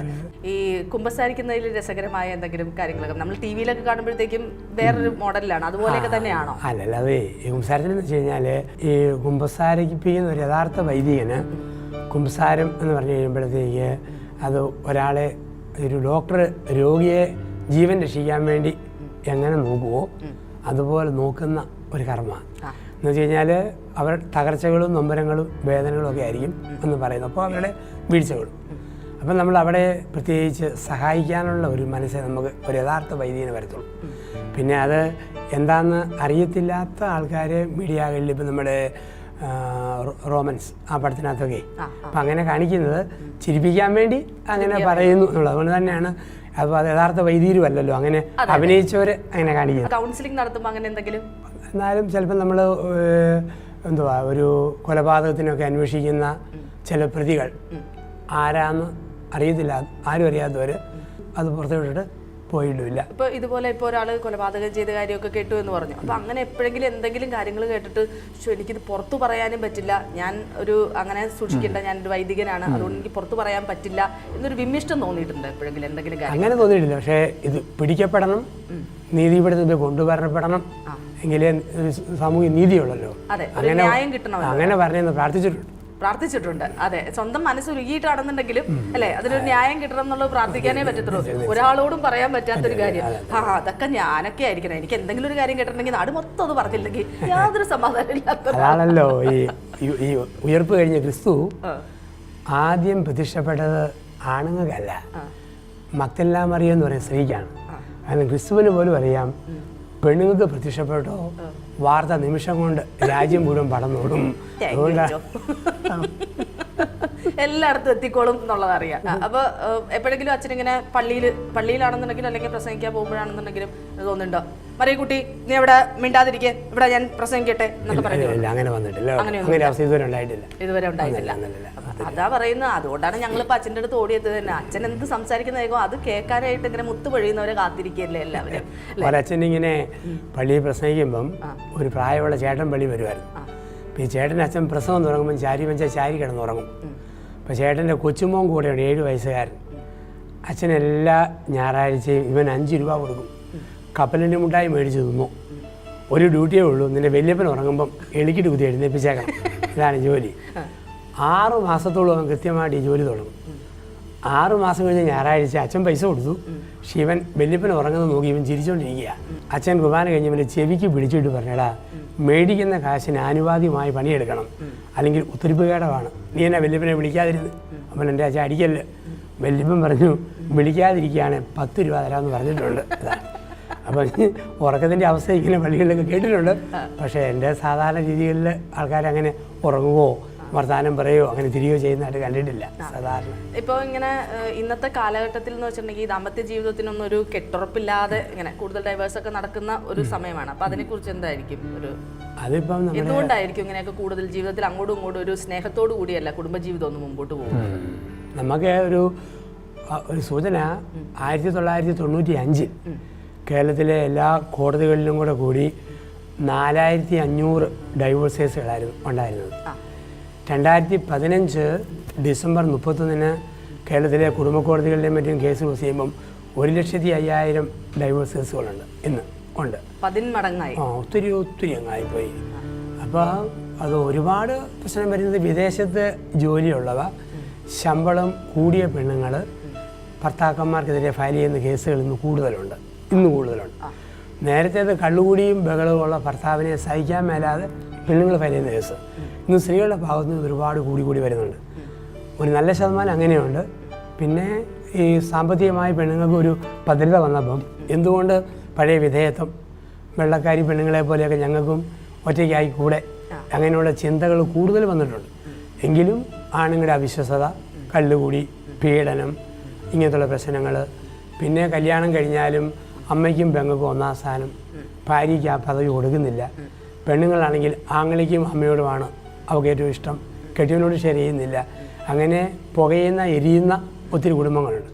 ഈ കുമ്പസാരിക്കുന്നതിൽ രസകരമായ എന്തെങ്കിലും കാര്യങ്ങളൊക്കെ നമ്മൾ ടി വിയിലൊക്കെ കാണുമ്പോഴത്തേക്കും വേറൊരു മോഡലിലാണ്, അതുപോലെയൊക്കെ തന്നെയാണോ? അല്ലല്ല, അതേ ഈ കുമ്പസാരത്തിനെന്ന് വെച്ച് കഴിഞ്ഞാൽ ഈ കുമ്പസാരിപ്പിക്കുന്ന ഒരു യഥാർത്ഥ വൈദികന് കുമ്പസാരം എന്ന് പറഞ്ഞു കഴിയുമ്പോഴത്തേക്ക് അത് ഒരാളെ ഒരു ഡോക്ടർ രോഗിയെ ജീവൻ രക്ഷിക്കാൻ വേണ്ടി എങ്ങനെ നോക്കുമോ അതുപോലെ നോക്കുന്ന ഒരു കർമ്മമാണ്. എന്ന് വെച്ച് കഴിഞ്ഞാൽ അവർ തകർച്ചകളും നൊമ്പരങ്ങളും വേദനകളും ഒക്കെ ആയിരിക്കും എന്ന് പറയുന്നത്. അപ്പോൾ അവരുടെ വീഴ്ചകളും. അപ്പം നമ്മൾ അവിടെ പ്രത്യേകിച്ച് സഹായിക്കാനുള്ള ഒരു മനസ്സേ നമുക്ക് ഒരു യഥാർത്ഥ വൈദികന് വരത്തുള്ളൂ. പിന്നെ അത് എന്താണെന്ന് അറിയത്തില്ലാത്ത ആൾക്കാരെ മീഡിയകളിൽ ഇപ്പം നമ്മുടെ റോമൻസ് ആ പടത്തിനകത്തൊക്കെ അപ്പം അങ്ങനെ കാണിക്കുന്നത് ചിരിപ്പിക്കാൻ വേണ്ടി അങ്ങനെ പറയുന്നു എന്നുള്ളത്. അതുകൊണ്ട് തന്നെയാണ് അപ്പോൾ അത് യഥാർത്ഥ വൈദികരുമല്ലല്ലോ അങ്ങനെ അഭിനയിച്ചവർ അങ്ങനെ കാണിക്കുന്നത്. കൗൺസിലിംഗ് നടത്തുമ്പോൾ അങ്ങനെ എന്തെങ്കിലും എന്നാലും ചിലപ്പോൾ നമ്മൾ എന്തുവാ ഒരു കൊലപാതകത്തിനൊക്കെ അന്വേഷിക്കുന്ന ചില പ്രതികൾ ആരാന്ന് അറിയത്തില്ല, ആരും അറിയാത്തവർ അത് പുറത്തുവിട്ടിട്ട് പോയിട്ടില്ല. ഇപ്പോൾ ഇതുപോലെ ഇപ്പോൾ ഒരാൾ കൊലപാതകം ചെയ്ത കാര്യമൊക്കെ കേട്ടു എന്ന് പറഞ്ഞു. അപ്പോൾ അങ്ങനെ എപ്പോഴെങ്കിലും എന്തെങ്കിലും കാര്യങ്ങൾ കേട്ടിട്ട് എനിക്കിത് പുറത്തു പറയാനും പറ്റില്ല, ഞാൻ ഒരു അങ്ങനെ സൂക്ഷിക്കേണ്ട, ഞാനൊരു വൈദികനാണ്, അതുകൊണ്ട് എനിക്ക് പുറത്തു പറയാൻ പറ്റില്ല എന്നൊരു വിമ്മിഷ്ടം തോന്നിയിട്ടുണ്ട് എപ്പോഴെങ്കിലും എന്തെങ്കിലും കാര്യം? അങ്ങനെ തോന്നിയിട്ടില്ല. പക്ഷേ ഇത് പിടിക്കപ്പെടണം, നീതിപീഠത്തിൽ കൊണ്ടുവരപ്പെടണം, എങ്കിലേ സാമൂഹ്യ നീതിയുള്ളല്ലോ. അങ്ങനെ പറഞ്ഞെന്ന് പ്രാർത്ഥിച്ചിട്ടുണ്ട്. അതെ, സ്വന്തം മനസ്സുരുകിയിട്ടാണെന്നുണ്ടെങ്കിലും അല്ലെ അതിനൊരു ന്യായം കിട്ടണം എന്നുള്ളത് പ്രാർത്ഥിക്കാനേ പറ്റത്തുള്ളൂ. ഒരാളോടും പറയാൻ പറ്റാത്തൊരു കാര്യം. അതൊക്കെ ഞാനൊക്കെ ആയിരിക്കണം, എനിക്ക് എന്തെങ്കിലും ഒരു കാര്യം കേട്ടിട്ടുണ്ടെങ്കിൽ നാട് മൊത്തം അത് പറഞ്ഞില്ലെങ്കിൽ യാതൊരു സമാധാനം ഇല്ലാത്ത അതാണല്ലോ ഈ ഉയർപ്പ് കഴിഞ്ഞ ക്രിസ്തു ആദ്യം പ്രത്യക്ഷപ്പെട്ടത് ആണുങ്ങൾക്കല്ല, മക്തെല്ലാം അറിയാന്ന് പറയുന്ന സ്ത്രീക്കാണ്. കാരണം ക്രിസ്തുവിന് പോലും അറിയാം പെണ്ണുങ്ങൾക്ക് പ്രത്യക്ഷപ്പെട്ടോ വാർത്ത നിമിഷം കൊണ്ട് രാജ്യം മുഴുവൻ പടന്നോടും. അതുകൊണ്ടാണ് എല്ലായിടത്തും എത്തിക്കോളും എന്നുള്ളത് അറിയാം. അപ്പോൾ എപ്പോഴെങ്കിലും അച്ഛനിങ്ങനെ പള്ളിയിലാണെന്നുണ്ടെങ്കിലും അല്ലെങ്കിൽ പ്രസംഗിക്കാൻ പോകുമ്പോഴാണെന്നുണ്ടെങ്കിലും തോന്നുന്നുണ്ടോ മറിയക്കുട്ടി നീ ഇവിടെ മിണ്ടാതിരിക്കെ, ഇവിടെ ഞാൻ പ്രസംഗിക്കട്ടെ എന്നൊക്കെ പറയുന്നത്? അങ്ങനെ വന്നിട്ടില്ല, ഇതുവരെ ഉണ്ടായിട്ടില്ല. അതാ പറയുന്നത്. അതുകൊണ്ടാണ് ഞങ്ങളിപ്പോൾ അച്ഛൻ്റെ അടുത്ത് ഓടിയത് തന്നെ. അച്ഛൻ എന്ത് സംസാരിക്കുന്നതായിരിക്കും അത് കേൾക്കാനായിട്ട് ഇങ്ങനെ മുത്തുപൊഴിയുന്നവരെ കാത്തിരിക്കുകയല്ലേ എല്ലാവരും. ഒരച്ഛൻ ഇങ്ങനെ പള്ളിയിൽ പ്രസംഗിക്കുമ്പം ഒരു പ്രായമുള്ള ചേട്ടൻ പള്ളി വരുമായിരുന്നു. അപ്പോൾ ഈ ചേട്ടൻ അച്ഛൻ പ്രസംഗം തുടങ്ങുമ്പം ചാരി വെച്ചാൽ ചാരി കിടന്നുറങ്ങും. അപ്പോൾ ചേട്ടൻ്റെ കൊച്ചുമോൻ കൂടെയുണ്ട്, 7 വയസ്സുകാരൻ. അച്ഛൻ എല്ലാ ഞായറാഴ്ചയും ഇവൻ 5 രൂപ കൊടുക്കും, കപ്പലിൻ്റെ മുട്ടായി മേടിച്ച് തിന്നു. ഒരു ഡ്യൂട്ടിയേ ഉള്ളൂ, നിൻ്റെ വല്യപ്പൻ ഉറങ്ങുമ്പം എളിക്കിട്ട് കുത്തി എഴുന്നേപ്പിച്ചേക്കണം. ഇതാണ് ജോലി. 6 മാസത്തോളം അവൻ കൃത്യമായിട്ട് ഈ ജോലി തുടങ്ങും. 6 മാസം കഴിഞ്ഞ് ഞായറാഴ്ച അച്ഛൻ പൈസ കൊടുത്തു. ശിവൻ വല്യപ്പൻ ഉറങ്ങുന്നത് നോക്കി ഇവൻ ചിരിച്ചുകൊണ്ടിരിക്കുക. അച്ഛൻ കുർബാന കഴിഞ്ഞവൻ്റെ ചെവിക്ക് പിടിച്ചിട്ട് പറഞ്ഞടാ, മേടിക്കുന്ന കാശിന് ആനുപാതികമായി പണിയെടുക്കണം, അല്ലെങ്കിൽ ഉത്തരിപ്പുകേടമാണ്. നീ എന്നെ വല്യപ്പനെ വിളിക്കാതിരുന്ന്. അവൻ എൻ്റെ അച്ഛൻ അടിക്കല്ല്. വല്യപ്പൻ പറഞ്ഞു വിളിക്കാതിരിക്കുകയാണ് 10 രൂപ തരാമെന്ന് പറഞ്ഞിട്ടുണ്ട്. അതാണ്. അപ്പം ഉറക്കത്തിൻ്റെ അവസ്ഥ ഇങ്ങനെ പള്ളികളിലൊക്കെ കേട്ടിട്ടുണ്ട്. പക്ഷേ എൻ്റെ സാധാരണ രീതികളിൽ ആൾക്കാരങ്ങനെ ഉറങ്ങുകയോ വർത്തമാനം പറയുകയോ അങ്ങനെ തിരികെ ചെയ്യുന്നതായിട്ട് കണ്ടിട്ടില്ല സാധാരണ. ഇപ്പോൾ ഇങ്ങനെ ഇന്നത്തെ കാലഘട്ടത്തിൽ എന്ന് വെച്ചിട്ടുണ്ടെങ്കിൽ ദാമ്പത്യ ജീവിതത്തിനൊന്നും ഒരു കെട്ടുറപ്പില്ലാതെ ഇങ്ങനെ കൂടുതൽ ഡൈവേഴ്സൊക്കെ നടക്കുന്ന ഒരു സമയമാണ്. അപ്പോൾ അതിനെക്കുറിച്ച് എന്തായിരിക്കും അതിപ്പം എന്തുകൊണ്ടായിരിക്കും ഇങ്ങനെയൊക്കെ കൂടുതൽ ജീവിതത്തിൽ അങ്ങോട്ടും ഇങ്ങോട്ടും ഒരു സ്നേഹത്തോടു കൂടിയല്ല കുടുംബജീവിതം ഒന്ന് മുമ്പോട്ട് പോകുന്നത്? നമുക്ക് ഒരു സൂചന 1995 കേരളത്തിലെ എല്ലാ കോടതികളിലും കൂടി 4500 ഡൈവോഴ്സ് കേസുകളായിരുന്നു ഉണ്ടായിരുന്നത്. 2015 ഡിസംബർ 31 കേരളത്തിലെ കുടുംബ കോടതികളിലെയും മറ്റും കേസ് ക്ലോസ് ചെയ്യുമ്പം 1,05,000 ഡൈവോഴ്സ് കേസുകളുണ്ട് ഇന്ന് ഉണ്ട്. 10 മടങ്ങായി. ഒത്തിരി അങ്ങായിപ്പോയി. അപ്പോൾ അത് ഒരുപാട് പ്രശ്നം വരുന്നത് വിദേശത്ത് ജോലിയുള്ളവ, ശമ്പളം കൂടിയ പെണ്ണുങ്ങൾ ഭർത്താക്കന്മാർക്കെതിരെ ഫയൽ ചെയ്യുന്ന കേസുകൾ ഇന്ന് കൂടുതലുണ്ട്. നേരത്തെ അത് കള്ളുകൂടിയും ബഹളവുമുള്ള ഭർത്താവിനെ സഹിക്കാൻ മേലാതെ പെണ്ണുങ്ങൾ ഫയൽ ചെയ്യുന്ന കേസ് ഇന്ന് സ്ത്രീകളുടെ ഭാഗത്ത് നിന്ന് ഒരുപാട് കൂടി വരുന്നുണ്ട്. ഒരു നല്ല ശതമാനം അങ്ങനെയുണ്ട്. പിന്നെ ഈ സാമ്പത്തികമായി പെണ്ണുങ്ങൾക്ക് ഒരു ഭദ്രത വന്നപ്പം എന്തുകൊണ്ട് പഴയ വിധേയത്വം, വെള്ളക്കാരി പെണ്ണുങ്ങളെ പോലെയൊക്കെ ഞങ്ങൾക്കും ഒറ്റയ്ക്കായി കൂടെ, അങ്ങനെയുള്ള ചിന്തകൾ കൂടുതൽ വന്നിട്ടുണ്ട്. എങ്കിലും ആണുങ്ങളുടെ അവിശ്വസത, കള്ളുകൂടി, പീഡനം, ഇങ്ങനത്തുള്ള പ്രശ്നങ്ങൾ, പിന്നെ കല്യാണം കഴിഞ്ഞാലും അമ്മയ്ക്കും പെങ്ങൾക്കും 1-ാം സ്ഥാനം, ഭാര്യയ്ക്ക് ആ പദവി കൊടുക്കുന്നില്ല. പെണ്ണുങ്ങളാണെങ്കിൽ ആങ്ങളിക്കും അമ്മയോടുമാണ് അവർക്ക് ഏറ്റവും ഇഷ്ടം, കെട്ടിയവനോട് ഷെയർ ചെയ്യുന്നില്ല. അങ്ങനെ പുകയുന്ന എരിയുന്ന ഒത്തിരി കുടുംബങ്ങളുണ്ട്.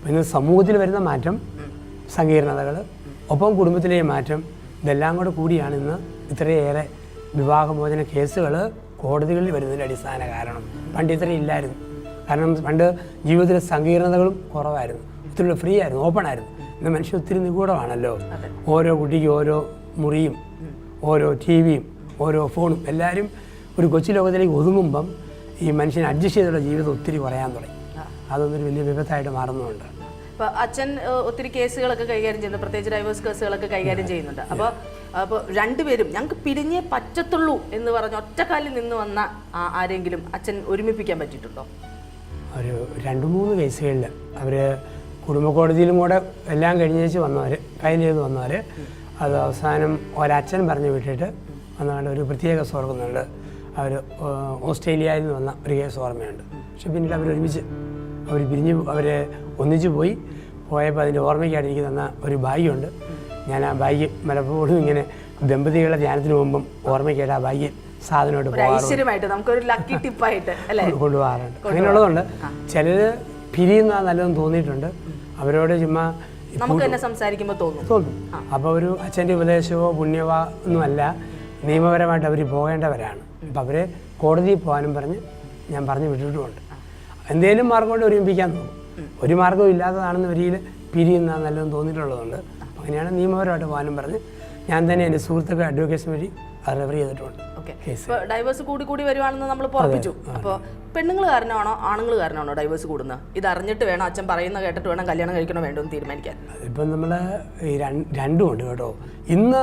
ഇന്ന് സമൂഹത്തിൽ വരുന്ന മാറ്റം, സങ്കീർണതകൾ, ഒപ്പം കുടുംബത്തിലെ മാറ്റം, ഇതെല്ലാം കൂടിയാണ് ഇന്ന് ഇത്രയേറെ വിവാഹമോചന കേസുകൾ കോടതികളിൽ വരുന്നതിൻ്റെ അടിസ്ഥാന കാരണം. പണ്ട് ഇത്രയും ഇല്ലായിരുന്നു. കാരണം പണ്ട് ജീവിതത്തിലെ സങ്കീർണതകളും കുറവായിരുന്നു, ഒത്തിരി ഫ്രീ ആയിരുന്നു, ഓപ്പൺ ആയിരുന്നു. ഇന്ന് മനുഷ്യൻ ഒത്തിരി നിഗൂഢമാണല്ലോ. ഓരോ കുട്ടിക്കും ഓരോ മുറിയും ഓരോ TV-യും ഓരോ ഫോണും, എല്ലാവരും ഒരു കൊച്ചു ലോകത്തിലേക്ക് ഒതുങ്ങുമ്പം ഈ മനുഷ്യൻ അഡ്ജസ്റ്റ് ചെയ്തുള്ള ജീവിതം ഒത്തിരി കുറയാൻ തുടങ്ങി. അതൊന്നൊരു വലിയ വിപത്തായിട്ട് മാറുന്നുണ്ട്. ഇപ്പോൾ അച്ഛൻ ഒത്തിരി കേസുകളൊക്കെ കൈകാര്യം ചെയ്യുന്നു, പ്രത്യേകിച്ച് ഡൈവേഴ്സ് കേസുകളൊക്കെ കൈകാര്യം ചെയ്യുന്നുണ്ട്. അപ്പോൾ രണ്ടുപേരും ഞങ്ങൾക്ക് പിരിഞ്ഞേ പറ്റത്തുള്ളൂ എന്ന് പറഞ്ഞ് ഒറ്റക്കാലിൽ നിന്ന് വന്ന ആരെങ്കിലും അച്ഛൻ ഒരുമിപ്പിക്കാൻ പറ്റിയിട്ടുണ്ടോ? ഒരു 2-3 കേസുകളിൽ അവർ കുടുംബ കോടതിയിലും കൂടെ എല്ലാം കഴിഞ്ഞേച്ച് വന്നവർ, ഫയൽ ചെയ്ത് വന്നവർ, അത് അവസാനം ഒരച്ഛൻ പറഞ്ഞു വിട്ടിട്ട് വന്നുകൊണ്ട് ഒരു പ്രത്യേക കേസ് ഓർക്കുന്നുണ്ട്. അവർ ഓസ്ട്രേലിയയിൽ നിന്ന് വന്ന ഒരു കേസ് ഓർമ്മയുണ്ട്. പക്ഷെ പിന്നീട് അവർ ഒന്നിച്ച് പോയപ്പോൾ അതിൻ്റെ ഓർമ്മയ്ക്കായിട്ട് എനിക്ക് തന്ന ഒരു ബാഗുണ്ട്. ഞാൻ ആ ബാഗ് പലപ്പോഴും ഇങ്ങനെ ദമ്പതികളുടെ ധ്യാനത്തിന് പോകുമ്പം ഓർമ്മയ്ക്കായിട്ട് ആ ബാഗ് സാധനമായിട്ട് കൊണ്ടുപോകാറുണ്ട്. അങ്ങനെയുള്ളതുകൊണ്ട് ചിലർ പിരിയുന്ന നല്ലതെന്ന് തോന്നിയിട്ടുണ്ട്. അവരോട് ചുമ്മാ സംസാരിക്കുമ്പോൾ തോന്നും. അപ്പോൾ ഒരു അച്ഛൻ്റെ ഉപദേശമോ പുണ്യമോ ഒന്നുമല്ല, നിയമപരമായിട്ട് അവർ പോകേണ്ടവരാണ്. അപ്പോൾ അവരെ കോടതിയിൽ പോകാനും പറഞ്ഞ് ഞാൻ പറഞ്ഞു വിട്ടിട്ടുമുണ്ട്. എന്തെങ്കിലും മാർഗം കൊണ്ട് ഒരുമിപ്പിക്കാൻ തോന്നും. ഒരു മാർഗ്ഗവും ഇല്ലാത്തതാണെന്ന് വരിയിൽ പിരിയുന്ന നല്ലതെന്ന് തോന്നിയിട്ടുള്ളതുകൊണ്ട് അങ്ങനെയാണ് നിയമപരമായിട്ട് പോകാനും പറഞ്ഞ് ഞാൻ തന്നെ എൻ്റെ സുഹൃത്തുക്കൾ അഡ്വക്കേഷൻ വഴി അത് റെഫർ ചെയ്തിട്ടുണ്ട്. ഡൈവേഴ്സ് കൂടി വരുവാണെന്ന് നമ്മൾ ഉറപ്പിച്ചു. അപ്പോൾ പെണ്ണുങ്ങൾ കാരണമാണോ ആണുങ്ങൾ കാരണമാണോ ഡൈവേഴ്സ് കൂടുന്നത്? ഇത് അറിഞ്ഞിട്ട് വേണം, അച്ഛൻ പറയുന്ന കേട്ടിട്ട് വേണം കല്യാണം കഴിക്കണോ വേണ്ടോ എന്ന് തീരുമാനിക്കാൻ? അതിപ്പം നമ്മൾ ഈ രണ്ടും ഉണ്ട് കേട്ടോ. ഇന്ന്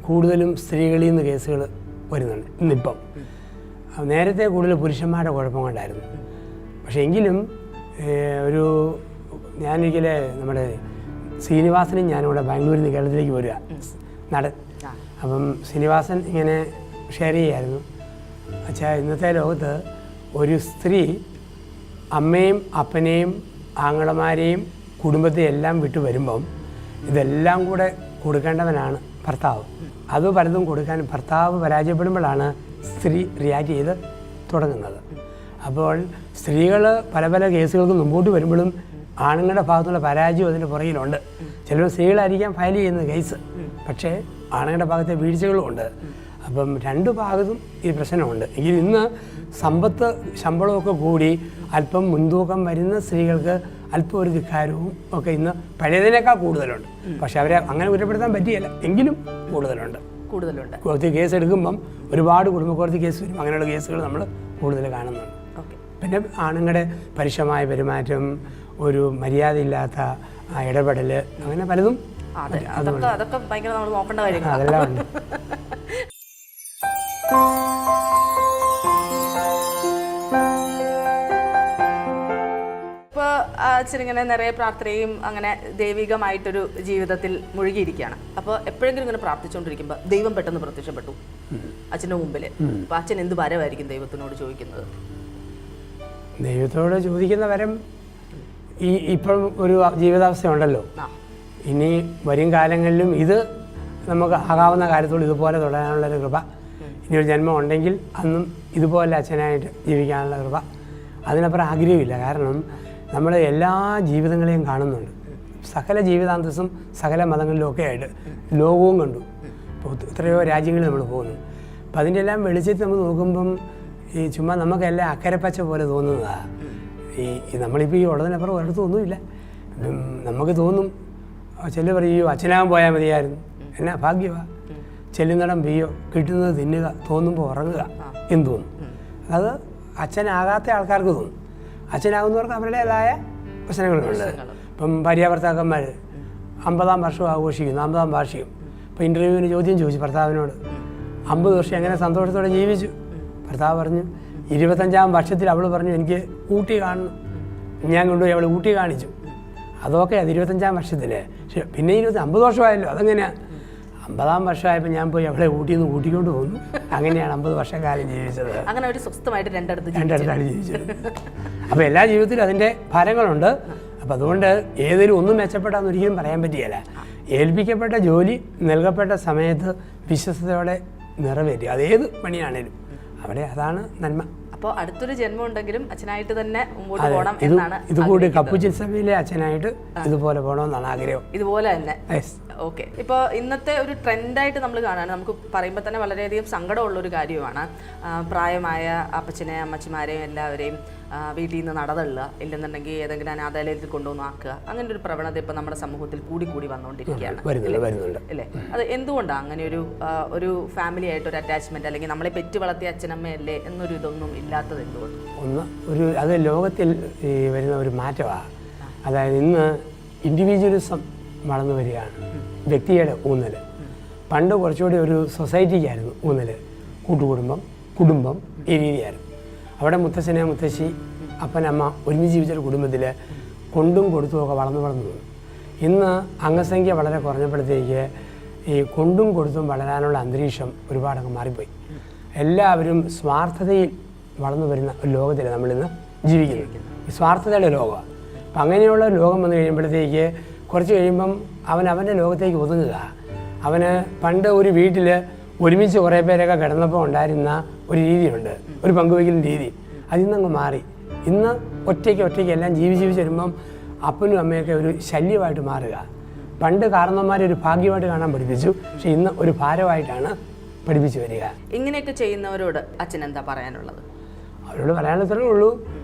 കൂടുതലും സ്ത്രീകളിൽ നിന്ന് കേസുകൾ വരുന്നുണ്ട്. ഇന്നിപ്പം നേരത്തെ കൂടുതൽ പുരുഷന്മാരുടെ കുഴപ്പം കൊണ്ടായിരുന്നു. പക്ഷേ എങ്കിലും ഞാനൊരിക്കലെ നമ്മുടെ ശ്രീനിവാസനും ഞാനിവിടെ ബാംഗ്ലൂരിൽ നിന്ന് കേരളത്തിലേക്ക് വരിക, നടൻ. അപ്പം ശ്രീനിവാസൻ ഇങ്ങനെ ഷെയർ ചെയ്യായിരുന്നു, അച്ഛാ ഇന്നത്തെ ലോകത്ത് ഒരു സ്ത്രീ അമ്മയും അപ്പനെയും ആങ്ങളമാരെയും കുടുംബത്തെ എല്ലാം വിട്ടു വരുമ്പം ഇതെല്ലാം കൂടെ കൊടുക്കേണ്ടവനാണ് ഭർത്താവ്. അത് പലതും കൊടുക്കാൻ ഭർത്താവ് പരാജയപ്പെടുമ്പോഴാണ് സ്ത്രീ റിയാക്ട് ചെയ്ത് തുടങ്ങുന്നത്. അപ്പോൾ സ്ത്രീകൾ പല പല കേസുകൾക്ക് മുമ്പോട്ട് വരുമ്പോഴും ആണുങ്ങളുടെ ഭാഗത്തുള്ള പരാജയം അതിൻ്റെ പുറകിലുണ്ട്. ചിലപ്പോൾ സ്ത്രീകളായിരിക്കാം ഫയൽ ചെയ്യുന്ന കേസ്, പക്ഷേ ആണുങ്ങളുടെ ഭാഗത്തെ വീഴ്ചകളും ഉണ്ട്. അപ്പം രണ്ട് ഭാഗത്തും ഈ പ്രശ്നമുണ്ട്. എങ്കിൽ ഇന്ന് സമ്പത്ത് ശമ്പളമൊക്കെ കൂടി അല്പം മുൻതൂക്കം വരുന്ന സ്ത്രീകൾക്ക് അല്പം ഒരു ധിക്കാരവും ഒക്കെ ഇന്ന് പഴയതിനേക്കാൾ കൂടുതലുണ്ട്. പക്ഷെ അവരെ അങ്ങനെ കുറ്റപ്പെടുത്താൻ പറ്റിയല്ല, എങ്കിലും കൂടുതലുണ്ട്. കോടതി കേസ് എടുക്കുമ്പം ഒരുപാട് കുടുംബ കോടതി കേസ് വരും. അങ്ങനെയുള്ള കേസുകൾ നമ്മൾ കൂടുതൽ കാണുന്നുണ്ട്. പിന്നെ ആണുങ്ങളുടെ പരുഷമായ പെരുമാറ്റം, ഒരു മര്യാദയില്ലാത്ത ഇടപെടൽ, അങ്ങനെ പലതും അതൊക്കെ ഭയങ്കര നമ്മൾ നോക്കേണ്ട കാര്യങ്ങൾ അതെല്ലാം ഉണ്ട്. ഇപ്പോൾ അച്ഛനിങ്ങനെ നിറയെ പ്രാർത്ഥനയും അങ്ങനെ ദൈവികമായിട്ടൊരു ജീവിതത്തിൽ മുഴുകിയിരിക്കുകയാണ്. അപ്പോൾ എപ്പോഴെങ്കിലും ഇങ്ങനെ പ്രാർത്ഥിച്ചുകൊണ്ടിരിക്കുമ്പോൾ ദൈവം പെട്ടെന്ന് പ്രത്യക്ഷപ്പെട്ടു അച്ഛൻ്റെ മുമ്പിൽ. അപ്പോൾ അച്ഛൻ എന്ത് വരമായിരിക്കും ദൈവത്തിനോട് ചോദിക്കുന്നത്? ദൈവത്തോട് ചോദിക്കുന്ന വരം ഇപ്പം ഒരു ജീവിതാവസ്ഥ ഉണ്ടല്ലോ, ഇനി വരും കാലങ്ങളിലും ഇത് നമുക്ക് ആകാവുന്ന കാര്യത്തോട് ഇതുപോലെ തുടരാനുള്ളൊരു കൃപ, ഇനിയൊരു ജന്മം ഉണ്ടെങ്കിൽ അന്നും ഇതുപോലെ അച്ഛനായിട്ട് ജീവിക്കാനുള്ള കൃപ, അതിനപ്പുറം ആഗ്രഹമില്ല. കാരണം നമ്മൾ എല്ലാ ജീവിതങ്ങളെയും കാണുന്നുണ്ട്. സകല ജീവിതാന്തസ്സും സകല മതങ്ങളിലും ഒക്കെ ആയിട്ട് ലോകവും കണ്ടു. ഇപ്പോൾ എത്രയോ രാജ്യങ്ങളിൽ നമ്മൾ പോകുന്നു. അപ്പം അതിൻ്റെ എല്ലാം വെളിച്ചത്തിൽ നമ്മൾ നോക്കുമ്പം ഈ ചുമ്മാ നമുക്കെല്ലാം അക്കരപ്പച്ച പോലെ തോന്നുന്നതാണ്. ഈ നമ്മളിപ്പോൾ ഈ ഉള്ളതിനപ്പുറം ഒരിടത്തൊന്നുമില്ല. നമുക്ക് തോന്നും, ചില പറയോ അച്ഛനാകാൻ പോയാൽ മതിയായിരുന്നു, എന്നാ ഭാഗ്യമാണ്, ചെല്ലുന്നിടം പെയ്യോ, കിട്ടുന്നത് തിന്നുക, തോന്നുമ്പോൾ ഉറങ്ങുക എന്ന് തോന്നും. അത് അച്ഛനാകാത്ത ആൾക്കാർക്ക് തോന്നും. അച്ഛനാകുന്നവർക്ക് അവരുടേതായ പ്രശ്നങ്ങളുണ്ട്. ഇപ്പം ഭാര്യാഭർത്താക്കന്മാർ 50-ാം വർഷം ആഘോഷിക്കുന്നു, 50-ാം വാർഷികം. ഇപ്പോൾ ഇൻ്റർവ്യൂവിന് ചോദ്യം ചോദിച്ചു ഭർത്താവിനോട്, 50 വർഷം എങ്ങനെ സന്തോഷത്തോടെ ജീവിച്ചു? ഭർത്താവ് പറഞ്ഞു 25-ാം വർഷത്തിൽ അവൾ പറഞ്ഞു എനിക്ക് ഊട്ടി കാണണം. ഞാൻ കൊണ്ടുപോയി അവൾ ഊട്ടി കാണിച്ചു. അതൊക്കെ അത് 25-ാം വർഷത്തിൽ. പക്ഷേ പിന്നെ 50 വർഷമായല്ലോ, അതെങ്ങനെയാണ്? 50-ാം വർഷമായപ്പോൾ ഞാൻ പോയി അവളെ ഊട്ടിയിൽ നിന്ന് കൂട്ടിക്കൊണ്ട് പോകുന്നു. അങ്ങനെയാണ് 50 വർഷക്കാലം ജീവിച്ചത്. അങ്ങനെ ഒരു സ്വസ്ഥമായിട്ട് രണ്ടിടത്താണ് ജീവിച്ചത്. അപ്പോൾ എല്ലാ ജീവിതത്തിലും അതിൻ്റെ ഫലങ്ങളുണ്ട്. അപ്പോൾ അതുകൊണ്ട് ഏതെങ്കിലും ഒന്നും മെച്ചപ്പെട്ടാന്ന് ഒരിക്കലും പറയാൻ പറ്റുകയില്ല. ഏൽപ്പിക്കപ്പെട്ട ജോലി നൽകപ്പെട്ട സമയത്ത് വിശ്വസ്തയോടെ നിറവേറ്റി, അതേത് പണിയാണേലും അവിടെ അതാണ് നന്മ. അപ്പോൾ അടുത്തൊരു ജന്മം ഉണ്ടെങ്കിലും അച്ഛനായിട്ട് തന്നെ മുമ്പോട്ട് പോകണം എന്നാണ്. ഇതുകൂടി കപ്പുച്ചിൻ സഭയിലെ അച്ഛനായിട്ട് ഇതുപോലെ പോകണമെന്നാണ് ആഗ്രഹം. ഇതുപോലെ തന്നെ. ഓക്കെ. ഇപ്പോൾ ഇന്നത്തെ ഒരു ട്രെൻഡായിട്ട് നമ്മൾ കാണാണ്, നമുക്ക് പറയുമ്പോൾ തന്നെ വളരെയധികം സങ്കടമുള്ളൊരു കാര്യമാണ്. പ്രായമായ അപ്പച്ചനെയും അമ്മച്ചിമാരെയും എല്ലാവരെയും വീട്ടിൽ നിന്ന് നടതള്ളുക, ഇല്ലെന്നുണ്ടെങ്കിൽ ഏതെങ്കിലും അനാഥാലയത്തിൽ കൊണ്ടുവന്ന് ആക്കുക. അങ്ങനെ ഒരു പ്രവണത ഇപ്പോൾ നമ്മുടെ സമൂഹത്തിൽ കൂടി വന്നുകൊണ്ടിരിക്കുകയാണ് അല്ലേ? അത് എന്തുകൊണ്ടാണ് അങ്ങനെ ഒരു ഫാമിലി ആയിട്ടൊരു അറ്റാച്ച്മെൻറ്റ്, അല്ലെങ്കിൽ നമ്മളെ പെറ്റ് വളർത്തിയ അച്ഛനമ്മയല്ലേ എന്നൊരു ഇതൊന്നും ഇല്ലാത്തത് എന്തുകൊണ്ട്? അത് ലോകത്തിൽ വരുന്ന ഒരു മാറ്റമാണ്. അതായത് ഇന്ന് ഇൻഡിവിജ്വലിസം വളർന്നു വരികയാണ്, വ്യക്തിയുടെ ഊന്നൽ. പണ്ട് കുറച്ചുകൂടി ഒരു സൊസൈറ്റിക്കായിരുന്നു ഊന്നൽ, കുടുംബം ഈ രീതിയായിരുന്നു. അവിടെ മുത്തച്ഛനെ മുത്തശ്ശി അപ്പനമ്മ ഒരുമിച്ച് ജീവിച്ചൊരു കുടുംബത്തിൽ കൊണ്ടും കൊടുത്തുമൊക്കെ വളർന്നു വന്നു. ഇന്ന് അംഗസംഖ്യ വളരെ കുറഞ്ഞപ്പോഴത്തേക്ക് ഈ കൊണ്ടും കൊടുത്തും വളരാനുള്ള അന്തരീക്ഷം ഒരുപാടങ്ങ് മാറിപ്പോയി. എല്ലാവരും സ്വാർത്ഥതയിൽ വളർന്നു വരുന്ന ഒരു ലോകത്തിലാണ് നമ്മളിന്ന് ജീവിക്കുന്നത്. ഈ സ്വാർത്ഥതയുടെ ലോകമാണ്. അപ്പം അങ്ങനെയുള്ള ലോകം വന്നു കഴിയുമ്പോഴത്തേക്ക് കുറച്ച് കഴിയുമ്പം അവൻ്റെ ലോകത്തേക്ക് ഒതുങ്ങുക. അവന് പണ്ട് ഒരു വീട്ടിൽ ഒരുമിച്ച് കുറേ പേരൊക്കെ കിടന്നപ്പോൾ ഉണ്ടായിരുന്ന ഒരു രീതിയുണ്ട്, ഒരു പങ്കുവയ്ക്കൽ രീതി. അതിന്നങ്ങ് മാറി. ഇന്ന് ഒറ്റയ്ക്ക് എല്ലാം ജീവിച്ച് വരുമ്പം അപ്പനും അമ്മയൊക്കെ ഒരു ശല്യമായിട്ട് മാറുക. പണ്ട് കാരണവന്മാരെ ഒരു ഭാഗ്യമായിട്ട് കാണാൻ പഠിപ്പിച്ചു, പക്ഷെ ഇന്ന് ഒരു ഭാരമായിട്ടാണ് പഠിപ്പിച്ചു വരിക. ഇങ്ങനെയൊക്കെ ചെയ്യുന്നവരോട് അച്ഛൻ എന്താ പറയാനുള്ളത്? അവരോട് പറയാനുള്ളത്രേ ഉള്ളൂ,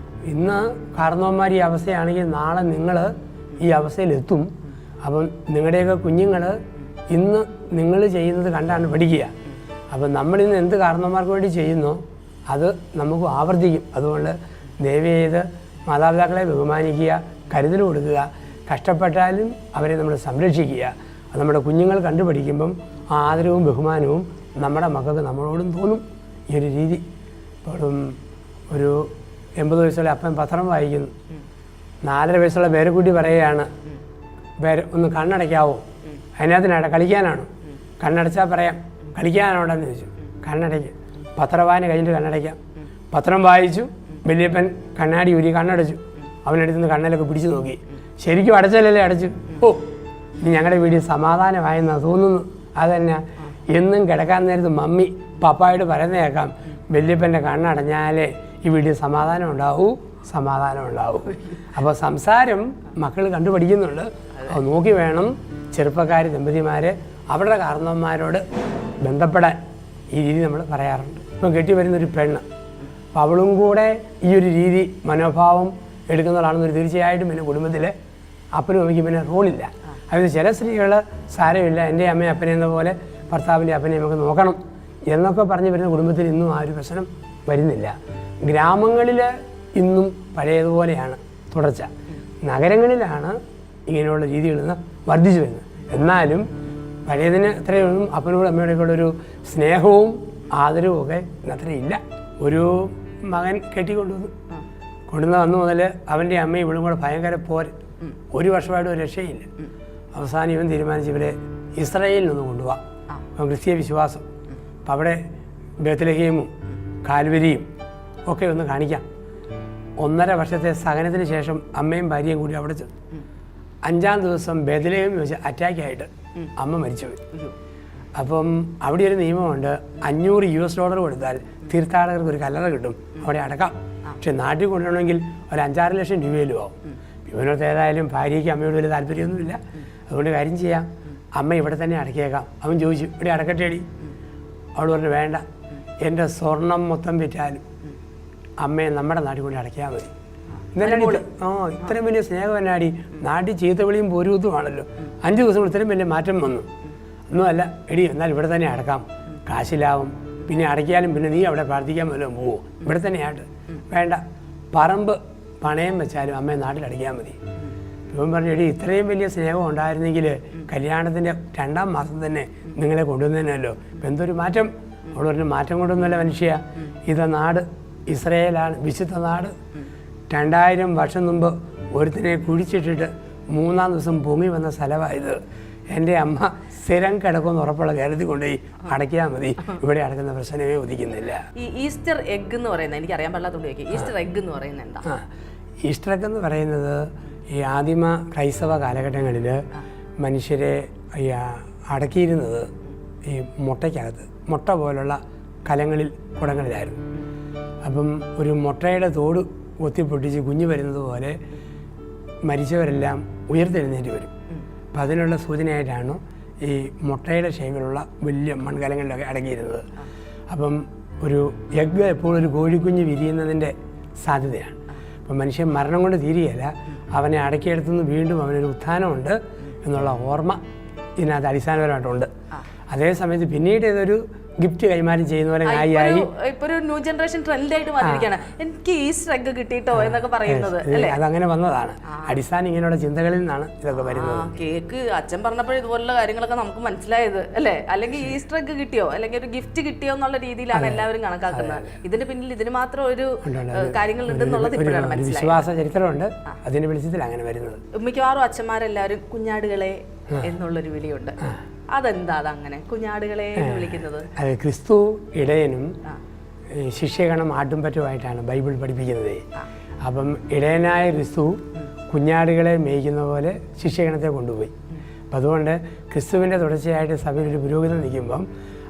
ഇന്ന് കാരണവന്മാർ ഈ അവസ്ഥയാണെങ്കിൽ നാളെ നിങ്ങൾ ഈ അവസ്ഥയിലെത്തും. അപ്പം നിങ്ങളുടെയൊക്കെ കുഞ്ഞുങ്ങൾ ഇന്ന് നിങ്ങൾ ചെയ്യുന്നത് കണ്ടാണ് പഠിക്കുക. അപ്പം നമ്മളിന്ന് എന്ത് കാരണവന്മാർക്ക് വേണ്ടി ചെയ്യുന്നോ അത് നമുക്ക് ആവർത്തിക്കും. അതുകൊണ്ട് ദയവ് ചെയ്ത് മാതാപിതാക്കളെ ബഹുമാനിക്കുക, കരുതൽ കൊടുക്കുക, കഷ്ടപ്പെട്ടാലും അവരെ നമ്മൾ സംരക്ഷിക്കുക. അത് നമ്മുടെ കുഞ്ഞുങ്ങൾ കണ്ടുപഠിക്കുമ്പം ആ ആദരവും ബഹുമാനവും നമ്മുടെ മക്കൾക്ക് നമ്മളോടും തോന്നും. ഈ ഒരു രീതി ഇപ്പോഴും ഒരു 80 വയസ്സുള്ള അപ്പൻ പത്രം വായിക്കുന്നു, 4.5 വയസ്സുള്ള പേരക്കുട്ടി പറയുകയാണ്, ഒന്ന് കണ്ണടയ്ക്കാവോ? അതിനകത്തിനാണ് കളിക്കാനാണോ? കണ്ണടച്ചാൽ പറയാം, കളിക്കാനാണോടെന്ന് ചോദിച്ചു. കണ്ണടയ്ക്ക്, പത്രവായന കഴിഞ്ഞിട്ട് കണ്ണടയ്ക്കാം. പത്രം വായിച്ചു, വല്യപ്പൻ കണ്ണാടി ഊരി കണ്ണടച്ചു. അവനടുത്ത് നിന്ന് കണ്ണലൊക്കെ പിടിച്ചു നോക്കി. ശരിക്കും അടച്ചാലല്ലേ അടച്ചു. ഓ, ഇനി ഞങ്ങളുടെ വീട്ടിൽ സമാധാനമായെന്നാണ് തോന്നുന്നു. അതന്നെ എന്നും കിടക്കാൻ നേരത്ത് മമ്മി പപ്പായോട് പറയുന്ന കേൾക്കാം, വല്യപ്പൻ്റെ കണ്ണടഞ്ഞാലേ ഈ വീട്ടിൽ സമാധാനം ഉണ്ടാവൂ. അപ്പോൾ സംസാരം മക്കൾ കണ്ടുപഠിക്കുന്നുണ്ട്. അത് നോക്കി വേണം ചെറുപ്പക്കാർ ദമ്പതിമാർ അവരുടെ കാരണവന്മാരോട് ബന്ധപ്പെടാൻ. ഈ രീതി നമ്മൾ പറയാറുണ്ട്. ഇപ്പം കെട്ടി വരുന്നൊരു പെണ്ണ്, അപ്പോൾ അവളും കൂടെ ഈ ഒരു രീതി മനോഭാവം എടുക്കുന്നവളാണെന്നൊരു തീർച്ചയായിട്ടും പിന്നെ കുടുംബത്തിൽ അപ്പനും അമ്മയ്ക്കും പിന്നെ റോളില്ല. അതായത് ചില സ്ത്രീകൾ സാരമില്ല, എൻ്റെ അമ്മയും അപ്പനെന്ന പോലെ ഭർത്താവിൻ്റെ അപ്പനെയും നമുക്ക് നോക്കണം എന്നൊക്കെ പറഞ്ഞ് വരുന്ന കുടുംബത്തിൽ ഇന്നും ആ ഒരു പ്രശ്നം വരുന്നില്ല. ഗ്രാമങ്ങളിൽ ഇന്നും പഴയതുപോലെയാണ് തുടർച്ച. നഗരങ്ങളിലാണ് ഇങ്ങനെയുള്ള രീതികളിൽ നിന്ന് വർദ്ധിച്ചു വരുന്നത്. എന്നാലും പഴയതിന് അത്രയൊന്നും അപ്പനോടും അമ്മയോടൊക്കെ ഒരു സ്നേഹവും ആദരവും ഒക്കെ അത്രയില്ല. ഒരു മകൻ കൊണ്ടുവന്ന് വന്നു മുതൽ അവൻ്റെ അമ്മയും ഇവളും കൂടെ ഭയങ്കര പോര്. ഒരു വർഷമായിട്ട് ഒരു രക്ഷയില്ല. അവസാനം ഇവൻ തീരുമാനിച്ച് ഇവരെ ഇസ്രായേലിൽ നിന്ന് കൊണ്ടുപോകാം. അപ്പം ക്രിസ്തീയ വിശ്വാസം, അപ്പം അവിടെ ബേത്ലഹേമും കാൽവരിയും ഒക്കെ ഒന്ന് കാണിക്കാം. 1.5 വർഷത്തെ സഹനത്തിന് ശേഷം അമ്മയും ഭാര്യയും കൂടി അവിടെ ചെന്നു. 5-ാം ദിവസം ബേത്ലഹേമിൽ വെച്ച് അറ്റാക്കായിട്ട് അമ്മ മരിച്ചുപോയി. അപ്പം അവിടെ ഒരു നിയമമുണ്ട്, $500 കൊടുത്താൽ തീർത്ഥാടകർക്ക് ഒരു കല്ലറ കിട്ടും, അവിടെ അടക്കാം. പക്ഷെ നാട്ടിൽ കൊണ്ടുവരണമെങ്കിൽ ഒരു 5-6 ലക്ഷം രൂപയിലും ആവും. ഇവനോട് ഏതായാലും ഭാര്യയ്ക്ക് അമ്മയോട് വലിയ താല്പര്യമൊന്നുമില്ല. അതുകൊണ്ട് കാര്യം ചെയ്യാം, അമ്മ ഇവിടെ തന്നെ അടക്കിയേക്കാം. അവൻ ചോദിച്ചു, ഇവിടെ അടക്കട്ടേടി? അവൾ പറഞ്ഞു, വേണ്ട, എൻ്റെ സ്വർണം മൊത്തം വിറ്റാലും അമ്മയെ നമ്മുടെ നാട്ടിൽ കൊണ്ട് അടയ്ക്കാൽ മതി. ഇന്നലെ ഇത്രയും വലിയ സ്നേഹം എന്നാടി, നാട്ടിൽ ചീത്തവിളിയും പോരൂത്തുമാണല്ലോ. 5 ദിവസം കൊണ്ട് ഇത്രയും വലിയ മാറ്റം വന്നു. ഒന്നുമല്ല എടി, എന്നാൽ ഇവിടെ തന്നെ അടക്കാം, കാശിലാവും, പിന്നെ അടയ്ക്കാലും പിന്നെ നീ അവിടെ പ്രാർത്ഥിക്കാൻ വല്ലതും പോവോ? ഇവിടെ തന്നെയായിട്ട് വേണ്ട, പറമ്പ് പണയം വെച്ചാലും അമ്മയെ നാട്ടിൽ അടയ്ക്കാൻ മതി. ഇവൻ പറഞ്ഞു, എടി ഇത്രയും വലിയ സ്നേഹം ഉണ്ടായിരുന്നെങ്കിൽ കല്യാണത്തിൻ്റെ 2-ാം മാസം തന്നെ നിങ്ങളെ കൊണ്ടുവന്നേനല്ലോ, ഇപ്പം എന്തൊരു മാറ്റം? അവിടെ പറഞ്ഞു, മാറ്റം കൊണ്ടൊന്നുമല്ല മനുഷ്യ, ഇത് നാട് ഇസ്രായേലാണ്, വിശുദ്ധ നാട്. 2000 വർഷം മുമ്പ് ഒരുത്തിനെ കുഴിച്ചിട്ടിട്ട് 3-ാം ദിവസം പൊങ്ങി വന്ന സ്ഥലമായത്. എൻ്റെ അമ്മ സ്ഥിരം കിടക്കുമെന്ന് ഉറപ്പുള്ള കേരളത്തിൽ കൊണ്ടുപോയി അടയ്ക്കാൽ മതി, ഇവിടെ അടക്കുന്ന പ്രശ്നമേ ഉദിക്കുന്നില്ല. ഈ ഈസ്റ്റർ എഗ് എന്ന് പറയുന്നത് എനിക്ക് അറിയാൻ പാടില്ലാത്തതുകൊണ്ട് ഈസ്റ്റർ എഗ് എന്ന് പറയുന്നത് എന്താ? ഈസ്റ്റർ എഗ് എന്ന് പറയുന്നത് ഈ ആദിമ ക്രൈസ്തവ കാലഘട്ടങ്ങളിൽ മനുഷ്യരെ അടക്കിയിരുന്നത് ഈ മുട്ടയ്ക്കകത്ത്, മുട്ട പോലുള്ള കലങ്ങളിൽ കുടങ്ങളിലായിരുന്നു. അപ്പം ഒരു മുട്ടയുടെ തോട് കൊത്തിപ്പൊട്ടിച്ച് കുഞ്ഞ് വരുന്നത് പോലെ മരിച്ചവരെല്ലാം ഉയർത്തെഴുന്നേറ്റ് വരും. അപ്പം അതിനുള്ള സൂചനയായിട്ടാണ് ഈ മുട്ടയുടെ ഷേപ്പിലുള്ള വലിയ മൺകലങ്ങളിലൊക്കെ അടങ്ങിയിരുന്നത്. അപ്പം ഒരു എഗ്ഗ് എപ്പോഴും ഒരു കോഴിക്കുഞ്ഞ് വിരിയുന്നതിൻ്റെ സാധ്യതയാണ്. അപ്പം മനുഷ്യൻ മരണം കൊണ്ട് തീരുകയില്ല, അവനെ അടക്കിയെടുത്തുനിന്ന് വീണ്ടും അവനൊരു ഉത്ഥാനമുണ്ട് എന്നുള്ള ഓർമ്മ ഇതിനകത്ത് അടിസ്ഥാനപരമായിട്ടുണ്ട്. അതേ സമയത്ത് പിന്നീട് ഇതൊരു ഗിഫ്റ്റ് കൈമാറ്റം ചെയ്യുന്ന പോലെ ഇപ്പൊ ഒരു ന്യൂ ജനറേഷൻ ട്രെൻഡായിട്ട് വന്നിരിക്കുകയാണ്, എനിക്ക് ഈസ്റ്റർ എഗ് കിട്ടിയിട്ടോ എന്നൊക്കെ പറയുന്നത്. അതങ്ങനെ വന്നതാണ്, അടിസ്ഥാനം ഇങ്ങനെയുള്ള ചിന്തകളിൽ നിന്നാണ് ഇതൊക്കെ വരുന്നത്. കേക്ക് അച്ഛൻ പറഞ്ഞപ്പോൾ ഇതുപോലുള്ള കാര്യങ്ങളൊക്കെ നമുക്ക് മനസ്സിലായത് അല്ലേ? അല്ലെങ്കിൽ ഈസ്റ്റർ എഗ് കിട്ടിയോ അല്ലെങ്കിൽ ഒരു ഗിഫ്റ്റ് കിട്ടിയോ എന്നുള്ള രീതിയിലാണ് എല്ലാവരും കണക്കാക്കുന്നത്. ഇതിന് പിന്നിൽ ഇതിന് മാത്രം ഒരു കാര്യങ്ങൾ ഉണ്ടെന്നുള്ളത് ഇപ്പോഴാണ് മനസ്സിലായത്. വിശ്വാസ ചരിത്രമുണ്ട്, അതിന്റെ വെളിച്ചത്തിൽ അങ്ങനെ വരുന്നത്. മിക്കവാറും അച്ഛന്മാരെല്ലാവരും കുഞ്ഞാടുകളെ എന്നുള്ളൊരു വിളിയുണ്ട്. അതെന്താ അതങ്ങനെ കുഞ്ഞാടുകളെ വിളിക്കുന്നത്? അത് ക്രിസ്തു ഇടയനും ശിഷ്യഗണം ആട്ടുംപറ്റുമായിട്ടാണ് ബൈബിൾ പഠിപ്പിക്കുന്നത്. അപ്പം ഇടയനായ ക്രിസ്തു കുഞ്ഞാടുകളെ മേയ്ക്കുന്ന പോലെ ശിഷ്യഗണത്തെ കൊണ്ടുപോയി. അപ്പം അതുകൊണ്ട് ക്രിസ്തുവിൻ്റെ തുടർച്ചയായിട്ട് സഭയിൽ ഒരു പുരോഹിതൻ നിൽക്കുമ്പം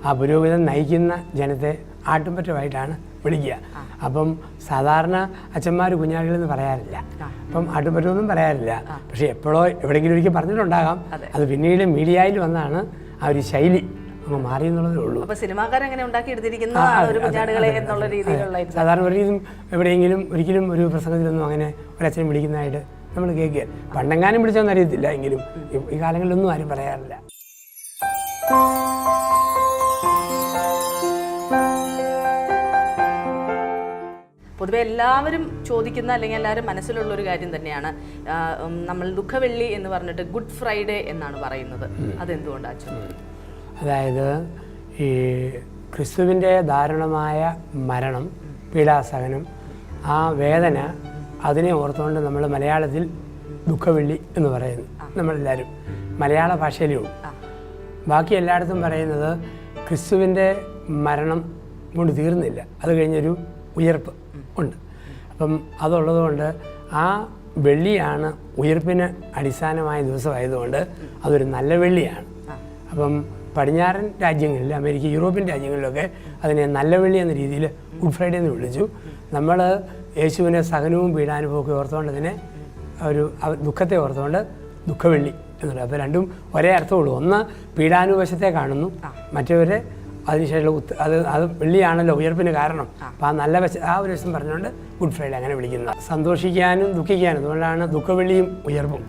ആ പുരോഹിതൻ നയിക്കുന്ന ജനത്തെ ആട്ടുംപറ്റുമായിട്ടാണ് വിളിക്കുക. അപ്പം സാധാരണ അച്ഛന്മാർ കുഞ്ഞാടുകളെന്ന് പറയാറില്ല, അപ്പം ആട്ടുംപറ്റൊന്നും പറയാറില്ല. പക്ഷെ എപ്പോഴോ എവിടെയെങ്കിലും ഒരിക്കൽ പറഞ്ഞിട്ടുണ്ടാകാം. അത് പിന്നീട് മീഡിയയിൽ വന്നാണ് ആ ഒരു ശൈലി അങ്ങ് മാറി എന്നുള്ളതേ ഉള്ളൂ. സാധാരണ ഒരിക്കലും എവിടെയെങ്കിലും ഒരിക്കലും ഒരു പ്രസംഗത്തിലൊന്നും അങ്ങനെ ഒരച്ഛനെ വിളിക്കുന്നതായിട്ട് നമ്മൾ കേൾക്കുക. പണ്ടെങ്ങാനും വിളിച്ചോന്നും അറിയത്തില്ല, എങ്കിലും ഈ കാലങ്ങളിലൊന്നും ആരും പറയാറില്ല. പൊതുവെ എല്ലാവരും ചോദിക്കുന്ന അല്ലെങ്കിൽ എല്ലാവരും മനസ്സിലുള്ളൊരു കാര്യം തന്നെയാണ്, നമ്മൾ ദുഃഖവെള്ളി എന്ന് പറഞ്ഞിട്ട് ഗുഡ് ഫ്രൈഡേ എന്നാണ് പറയുന്നത്. അതെന്തുകൊണ്ടാണ് അച്ഛൻ? അതായത് ഈ ക്രിസ്തുവിൻ്റെ ദാരുണമായ മരണം, പീഡാസഹനം, ആ വേദന, അതിനെ ഓർത്തുകൊണ്ട് നമ്മൾ മലയാളത്തിൽ ദുഃഖവെള്ളി എന്ന് പറയുന്നു. നമ്മളെല്ലാവരും മലയാള ഭാഷയിലും ബാക്കി എല്ലായിടത്തും പറയുന്നത് ക്രിസ്തുവിൻ്റെ മരണം കൊണ്ട് തീർന്നില്ല, അത് കഴിഞ്ഞൊരു ഉയർപ്പ് ഉണ്ട്. അപ്പം അതുള്ളതുകൊണ്ട് ആ വെള്ളിയാണ് ഉയർപ്പിന് അടിസ്ഥാനമായ ദിവസമായതുകൊണ്ട് അതൊരു നല്ല വെള്ളിയാണ്. അപ്പം പടിഞ്ഞാറൻ രാജ്യങ്ങളിൽ, അമേരിക്ക, യൂറോപ്യൻ രാജ്യങ്ങളിലൊക്കെ അതിനെ നല്ല വെള്ളി എന്ന രീതിയിൽ ഗുഡ് ഫ്രൈഡേ എന്ന് വിളിച്ചു. നമ്മൾ യേശുവിൻ്റെ സഹനവും പീഡാനുഭവമൊക്കെ ഓർത്തുകൊണ്ട് അതിനെ ഒരു ദുഃഖത്തെ ഓർത്തുകൊണ്ട് ദുഃഖവെള്ളി എന്നുള്ളത്. അപ്പോൾ രണ്ടും ഒരേ അർത്ഥമുള്ളൂ. ഒന്ന് പീഡാനുവശത്തെ കാണുന്നു, മറ്റവരെ അതിനുശേഷം അത് വെള്ളിയാണല്ലോ ഉയർപ്പിന് കാരണം. അപ്പോൾ ആ നല്ല ആ ഒരു വശം പറഞ്ഞുകൊണ്ട് ഗുഡ് ഫ്രൈഡേ അങ്ങനെ വിളിക്കുന്നത്. സന്തോഷിക്കാനും ദുഃഖിക്കാനും, അതുകൊണ്ടാണ് ദുഃഖവെള്ളിയും ഉയർപ്പും.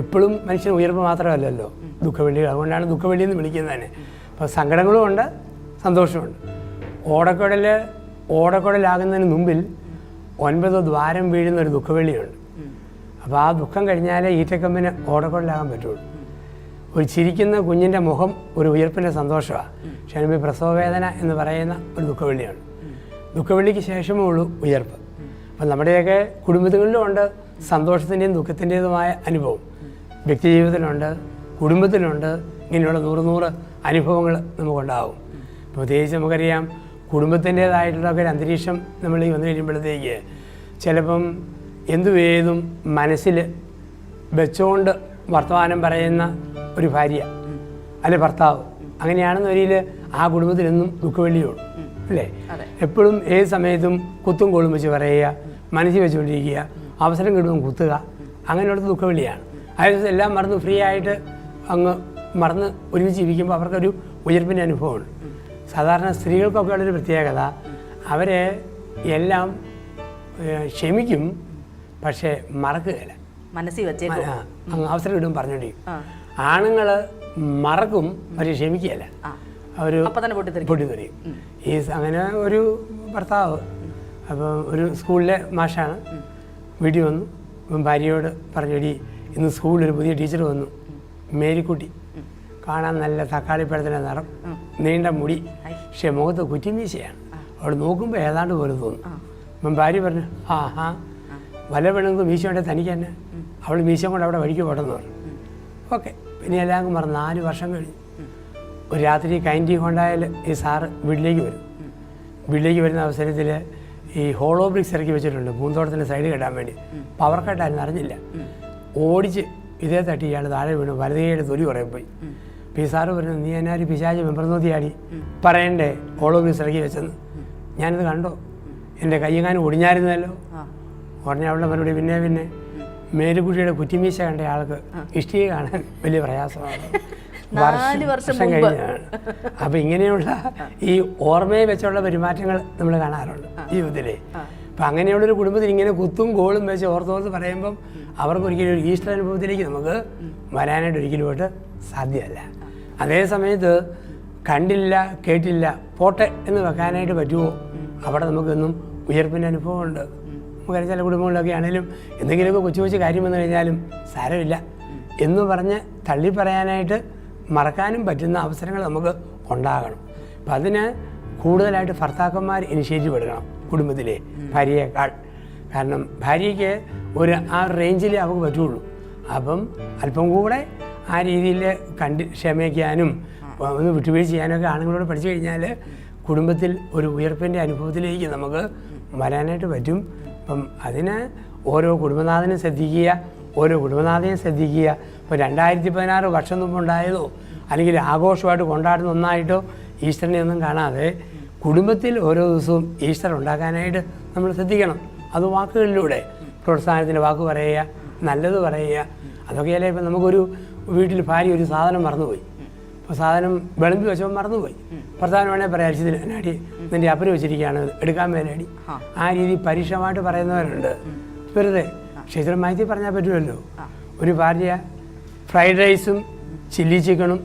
എപ്പോഴും മനുഷ്യന് ഉയർപ്പ് മാത്രമല്ലല്ലോ ദുഃഖവെള്ളി, അതുകൊണ്ടാണ് ദുഃഖവെള്ളി എന്ന് വിളിക്കുന്നത് തന്നെ. അപ്പോൾ സങ്കടങ്ങളും ഉണ്ട്, സന്തോഷമുണ്ട്. ഓടക്കുഴലാകുന്നതിന് മുമ്പിൽ 9 ദ്വാരം വീഴുന്ന ഒരു ദുഃഖവെള്ളിയുണ്ട്. അപ്പോൾ ആ ദുഃഖം കഴിഞ്ഞാലേ ഈറ്റക്കമ്പിന് ഓടക്കുഴലാകാൻ പറ്റുള്ളൂ. ഒരു ചിരിക്കുന്ന കുഞ്ഞിൻ്റെ മുഖം ഒരു ഉയർപ്പിൻ്റെ സന്തോഷമാണ്. പക്ഷേ അതിന് പ്രസവവേദന എന്ന് പറയുന്ന ഒരു ദുഃഖവെള്ളിയാണ്. ദുഃഖവെള്ളിക്ക് ശേഷമേ ഉള്ളൂ ഉയർപ്പ്. അപ്പം നമ്മുടെയൊക്കെ കുടുംബങ്ങളിലും ഉണ്ട് സന്തോഷത്തിൻ്റെയും ദുഃഖത്തിൻ്റേതുമായ അനുഭവം. വ്യക്തിജീവിതത്തിലുണ്ട്, കുടുംബത്തിലുണ്ട്. ഇങ്ങനെയുള്ള 100 അനുഭവങ്ങൾ നമുക്കുണ്ടാവും. പ്രത്യേകിച്ച് നമുക്കറിയാം കുടുംബത്തിൻ്റേതായിട്ടുള്ള ഒരു അന്തരീക്ഷം നമ്മൾ ഈ വന്നു കഴിയുമ്പോഴത്തേക്ക് ചിലപ്പം എന്തുവേതും മനസ്സിൽ വെച്ചുകൊണ്ട് വർത്തമാനം പറയുന്ന ഒരു ഭാര്യ അല്ലെ ഭർത്താവ്, അങ്ങനെയാണെന്ന് വരിയിൽ ആ കുടുംബത്തിലെന്നും ദുഃഖവെള്ളിയുള്ളൂ അല്ലേ? എപ്പോഴും ഏത് സമയത്തും കുത്തും കോളും വെച്ച് പറയുക, മനസ്സിൽ വെച്ചുകൊണ്ടിരിക്കുക, അവസരം കിട്ടുമ്പോൾ കുത്തുക, അങ്ങനെയുള്ള ദുഃഖവെള്ളിയാണ്. അതായത് എല്ലാം മറന്ന് ഫ്രീ ആയിട്ട് അങ്ങ് മറന്ന് ഒരുമിച്ച് ജീവിക്കുമ്പോൾ അവർക്കൊരു ഉയർപ്പിൻ്റെ അനുഭവമുണ്ട്. സാധാരണ സ്ത്രീകൾക്കൊക്കെ ഉള്ളൊരു പ്രത്യേകത, അവരെ എല്ലാം ക്ഷമിക്കും, പക്ഷേ മറക്കുകയില്ല, മനസ്സിൽ വെച്ചേ അങ്ങ് അവസരം കിട്ടും പറഞ്ഞോണ്ടിരിക്കും. ആണുങ്ങൾ മറക്കും, പക്ഷേ ക്ഷമിക്കുകയല്ല, അവർ പൊട്ടിത്തെറിയും. ഈ അങ്ങനെ ഒരു ഭർത്താവ് അപ്പോൾ ഒരു സ്കൂളിലെ മാഷാണ്, വീട്ടിൽ വന്നു, ഭാര്യയോട് പറഞ്ഞോടി ഇന്ന് സ്കൂളിലൊരു പുതിയ ടീച്ചർ വന്നു, മേരിക്കുട്ടി, കാണാൻ നല്ല തക്കാളിപ്പഴത്തിൻ്റെ നിറം, നീണ്ട മുടി, പക്ഷേ മുഖത്ത് കുറ്റിമീശയാണ്. അവൾ നോക്കുമ്പോൾ ഏതാണ്ട് പോലെ തോന്നും. അപ്പം ഭാര്യ പറഞ്ഞു ആ വല്ല പെണ്ണുങ്ങൾക്ക് മീശ ഉണ്ടെങ്കിൽ തനിക്ക് തന്നെ, അവൾ മീശ കൊണ്ട് അവിടെ വഴിക്ക് പോട്ടെന്ന് പറഞ്ഞു. ഓക്കെ, പിന്നെ എല്ലാവർക്കും പറഞ്ഞു. 4 വർഷം കഴിഞ്ഞു. ഒരു രാത്രി കൈൻറ്റി കൊണ്ടായാൽ ഈ സാറ് വീട്ടിലേക്ക് വരും. വീട്ടിലേക്ക് വരുന്ന അവസരത്തിൽ ഈ ഹോളോ ബ്രിക്സ് ഇറക്കി വെച്ചിട്ടുണ്ട് പൂന്തോട്ടത്തിൻ്റെ സൈഡ് കെട്ടാൻ വേണ്ടി. പവർ കട്ടായിരുന്നു, അറിഞ്ഞില്ല. ഓടിച്ച് ഇതേ തട്ടി ഇയാൾ താഴെ വീണു, വലതയുടെ തൊലി കുറേ പോയി. അപ്പോൾ ഈ സാറ് പറഞ്ഞു, നീ എന്നാരും പിശാച് മെമ്പർനോത്തിയാടി പറയണ്ടേ ഹോളോ ബ്രിക്സ് ഇറക്കി വെച്ചെന്ന്. ഞാനിത് കണ്ടോ, എൻ്റെ കയ്യെങ്ങാനും ഒടിഞ്ഞായിരുന്നല്ലോ. ഉടനെ അവളുടെ മറുപടി, പിന്നെ മേലുകുട്ടിയുടെ കുറ്റിമീശ കണ്ട ആൾക്ക് ഇഷ്ടിക കാണാൻ വലിയ പ്രയാസമാണ്, വർഷം കഴിഞ്ഞാണ്. അപ്പം ഇങ്ങനെയുള്ള ഈ ഓർമ്മയെ വെച്ചുള്ള പെരുമാറ്റങ്ങൾ നമ്മൾ കാണാറുണ്ട് ജീവിതത്തിലെ. അപ്പം അങ്ങനെയുള്ളൊരു കുടുംബത്തിൽ ഇങ്ങനെ കുത്തും ഗോളും വെച്ച് ഓർത്തോർത്ത് പറയുമ്പം അവർക്കൊരിക്കലും ഒരു ഈസ്റ്റർ അനുഭവത്തിലേക്ക് നമുക്ക് വരാനായിട്ട് ഒരിക്കലും പോയിട്ട് സാധ്യമല്ല. അതേ സമയത്ത് കണ്ടില്ല കേട്ടില്ല പോട്ടെ എന്ന് വെക്കാനായിട്ട് പറ്റുമോ? അവിടെ നമുക്കൊന്നും ഉയർപ്പിൻ്റെ അനുഭവമുണ്ട്. നമുക്കറിയാം ചില കുടുംബങ്ങളിലൊക്കെ ആണെങ്കിലും എന്തെങ്കിലുമൊക്കെ കൊച്ചു കൊച്ചു കാര്യം വന്നു കഴിഞ്ഞാലും സാരമില്ല എന്ന് പറഞ്ഞ് തള്ളി പറയാനായിട്ട് മറക്കാനും പറ്റുന്ന അവസരങ്ങൾ നമുക്ക് ഉണ്ടാകണം. അപ്പം അതിന് കൂടുതലായിട്ട് ഭർത്താക്കന്മാർ ഇനിഷ്യേറ്റീവ് എടുക്കണം കുടുംബത്തിലെ ഭാര്യയേക്കാൾ. കാരണം ഭാര്യയ്ക്ക് ആ റേഞ്ചിലേ അവർക്ക് പറ്റുള്ളൂ. അപ്പം അല്പം കൂടെ ആ രീതിയിൽ ക്ഷമിക്കാനും ഒന്ന് വിട്ടുവീഴ്ച ചെയ്യാനൊക്കെ ആണുങ്ങളോട് പഠിച്ചു കഴിഞ്ഞാൽ കുടുംബത്തിൽ ഒരു ഉയർപ്പിൻ്റെ അനുഭവത്തിലേക്ക് നമുക്ക് വരാനായിട്ട് പറ്റും. അപ്പം അതിന് ഓരോ കുടുംബനാഥനും ശ്രദ്ധിക്കുക, ഓരോ കുടുംബനാഥനെയും ശ്രദ്ധിക്കുക. ഇപ്പോൾ 2016 വർഷം മുമ്പ് ഉണ്ടായതോ അല്ലെങ്കിൽ ആഘോഷമായിട്ട് കൊണ്ടാടുന്ന ഒന്നായിട്ടോ ഈസ്റ്ററിനെ ഒന്നും കാണാതെ കുടുംബത്തിൽ ഓരോ ദിവസവും ഈസ്റ്റർ ഉണ്ടാക്കാനായിട്ട് നമ്മൾ ശ്രദ്ധിക്കണം. അത് വാക്കുകളിലൂടെ പ്രോത്സാഹനത്തിൻ്റെ വാക്ക് പറയുക, നല്ലത് പറയുക. അതൊക്കെയല്ലേ ഇപ്പം നമുക്കൊരു വീട്ടിൽ ഭാര്യ ഒരു സാധനം മറന്നുപോയി, അപ്പോൾ സാധനം വിളമ്പി വെച്ചപ്പോൾ മറന്നുപോയി, ഭർത്താവിന് വേണേൽ പറയാം അരിച്ചതിൽ എന്നാടി നിൻ്റെ അപ്പന് വെച്ചിരിക്കുകയാണ് എടുക്കാൻ മേലടി. ആ രീതി പരീക്ഷമായിട്ട് പറയുന്നവരുണ്ട് വെറുതെ. പക്ഷേ ഇത്ര മാറ്റി പറഞ്ഞാൽ പറ്റുമല്ലോ. ഒരു ഭാര്യ ഫ്രൈഡ് റൈസും ചില്ലി ചിക്കണും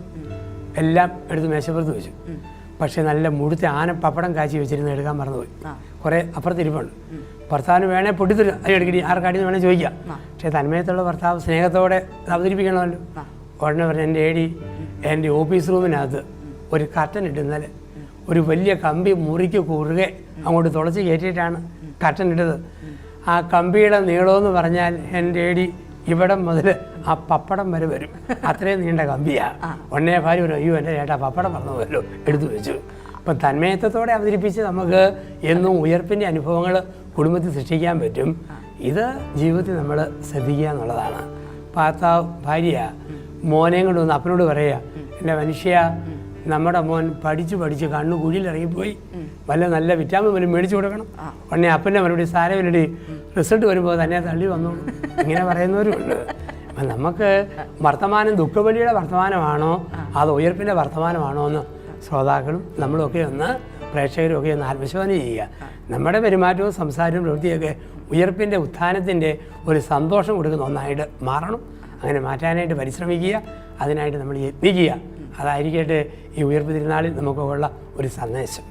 എല്ലാം എടുത്ത് മേശപ്പുറത്ത് വെച്ചു, പക്ഷേ നല്ല മുഴുത്ത പപ്പടം കാച്ചി വെച്ചിരുന്ന് എടുക്കാൻ മറന്നുപോയി. കുറേ അപ്പുറത്തിരിപ്പുണ്ട്. ഭർത്താവിന് വേണേൽ പൊട്ടിത്തരും, അത് എടുക്കടി ആർക്കാടിന്ന് വേണേൽ ചോദിക്കാം. പക്ഷേ തന്മയത്തുള്ള ഭർത്താവ് സ്നേഹത്തോടെ അവതരിപ്പിക്കണമല്ലോ. ഉടനെ പറഞ്ഞ എൻ്റെ ഓഫീസ് റൂമിനകത്ത് ഒരു കർട്ടൻ ഇട്ടുന്നല്ലേ, ഒരു വലിയ കമ്പി മുറിക്ക് കുറുകെ അങ്ങോട്ട് തുളച്ച് കയറ്റിയിട്ടാണ് കർട്ടൻ ഇട്ടത്. ആ കമ്പിയുടെ നീളമെന്ന് പറഞ്ഞാൽ എൻ്റെ ഇവിടം മുതൽ ആ പപ്പടം വരെ വരും, അത്രയും നീണ്ട കമ്പിയാണ്. ഉടനെ ഭാര്യ വരും, അയ്യോ എൻ്റെ ചേട്ടാ പപ്പടം മറന്നുപോയല്ലോ, എടുത്തു വെച്ചു. അപ്പം തന്മയത്വത്തോടെ അവതരിപ്പിച്ച് നമുക്ക് എന്നും ഉയർപ്പിൻ്റെ അനുഭവങ്ങൾ കുടുംബത്തിൽ സൃഷ്ടിക്കാൻ പറ്റും. ഇത് ജീവിതത്തിൽ നമ്മൾ ശ്രദ്ധിക്കുക എന്നുള്ളതാണ്. ഭർത്താവ് ഭാര്യ മോനെയും കൊണ്ട് വന്ന് അപ്പനോട് പറയുക, എൻ്റെ മനുഷ്യ, നമ്മുടെ മോൻ പഠിച്ച് കണ്ണു കുഴിയിലിറങ്ങിപ്പോയി, വല്ല നല്ല വിറ്റാമിൻ പോലും മേടിച്ചു കൊടുക്കണം. ഉടനെ അപ്പൻ്റെ മറുപടി, സാരമില്ലടി, റിസൾട്ട് വരുമ്പോൾ തന്നെ തള്ളി വന്നോളൂ. ഇങ്ങനെ പറയുന്നവരുമുണ്ട്. അപ്പം നമുക്ക് വർത്തമാനം ദുഃഖവലിയുടെ വർത്തമാനമാണോ അത് ഉയർപ്പിൻ്റെ വർത്തമാനമാണോ എന്ന് ശ്രോതാക്കളും നമ്മളുമൊക്കെ ഒന്ന്, പ്രേക്ഷകരും ഒക്കെ ഒന്ന് ആത്മശോധന ചെയ്യുക. നമ്മുടെ പെരുമാറ്റവും സംസാരവും പ്രവൃത്തിയൊക്കെ ഉയർപ്പിൻ്റെ ഉത്ഥാനത്തിൻ്റെ ഒരു സന്തോഷം കൊടുക്കുന്ന ഒന്നായിട്ട് മാറണം. അങ്ങനെ മാറ്റാനായിട്ട് പരിശ്രമിക്കുക, അതിനായിട്ട് നമ്മൾ യത്നിക്കുക. അതായിരിക്കട്ടെ ഈ ഉയർപ്പ് തിരുനാളിൽ നമുക്കുള്ള ഒരു സന്ദേശം.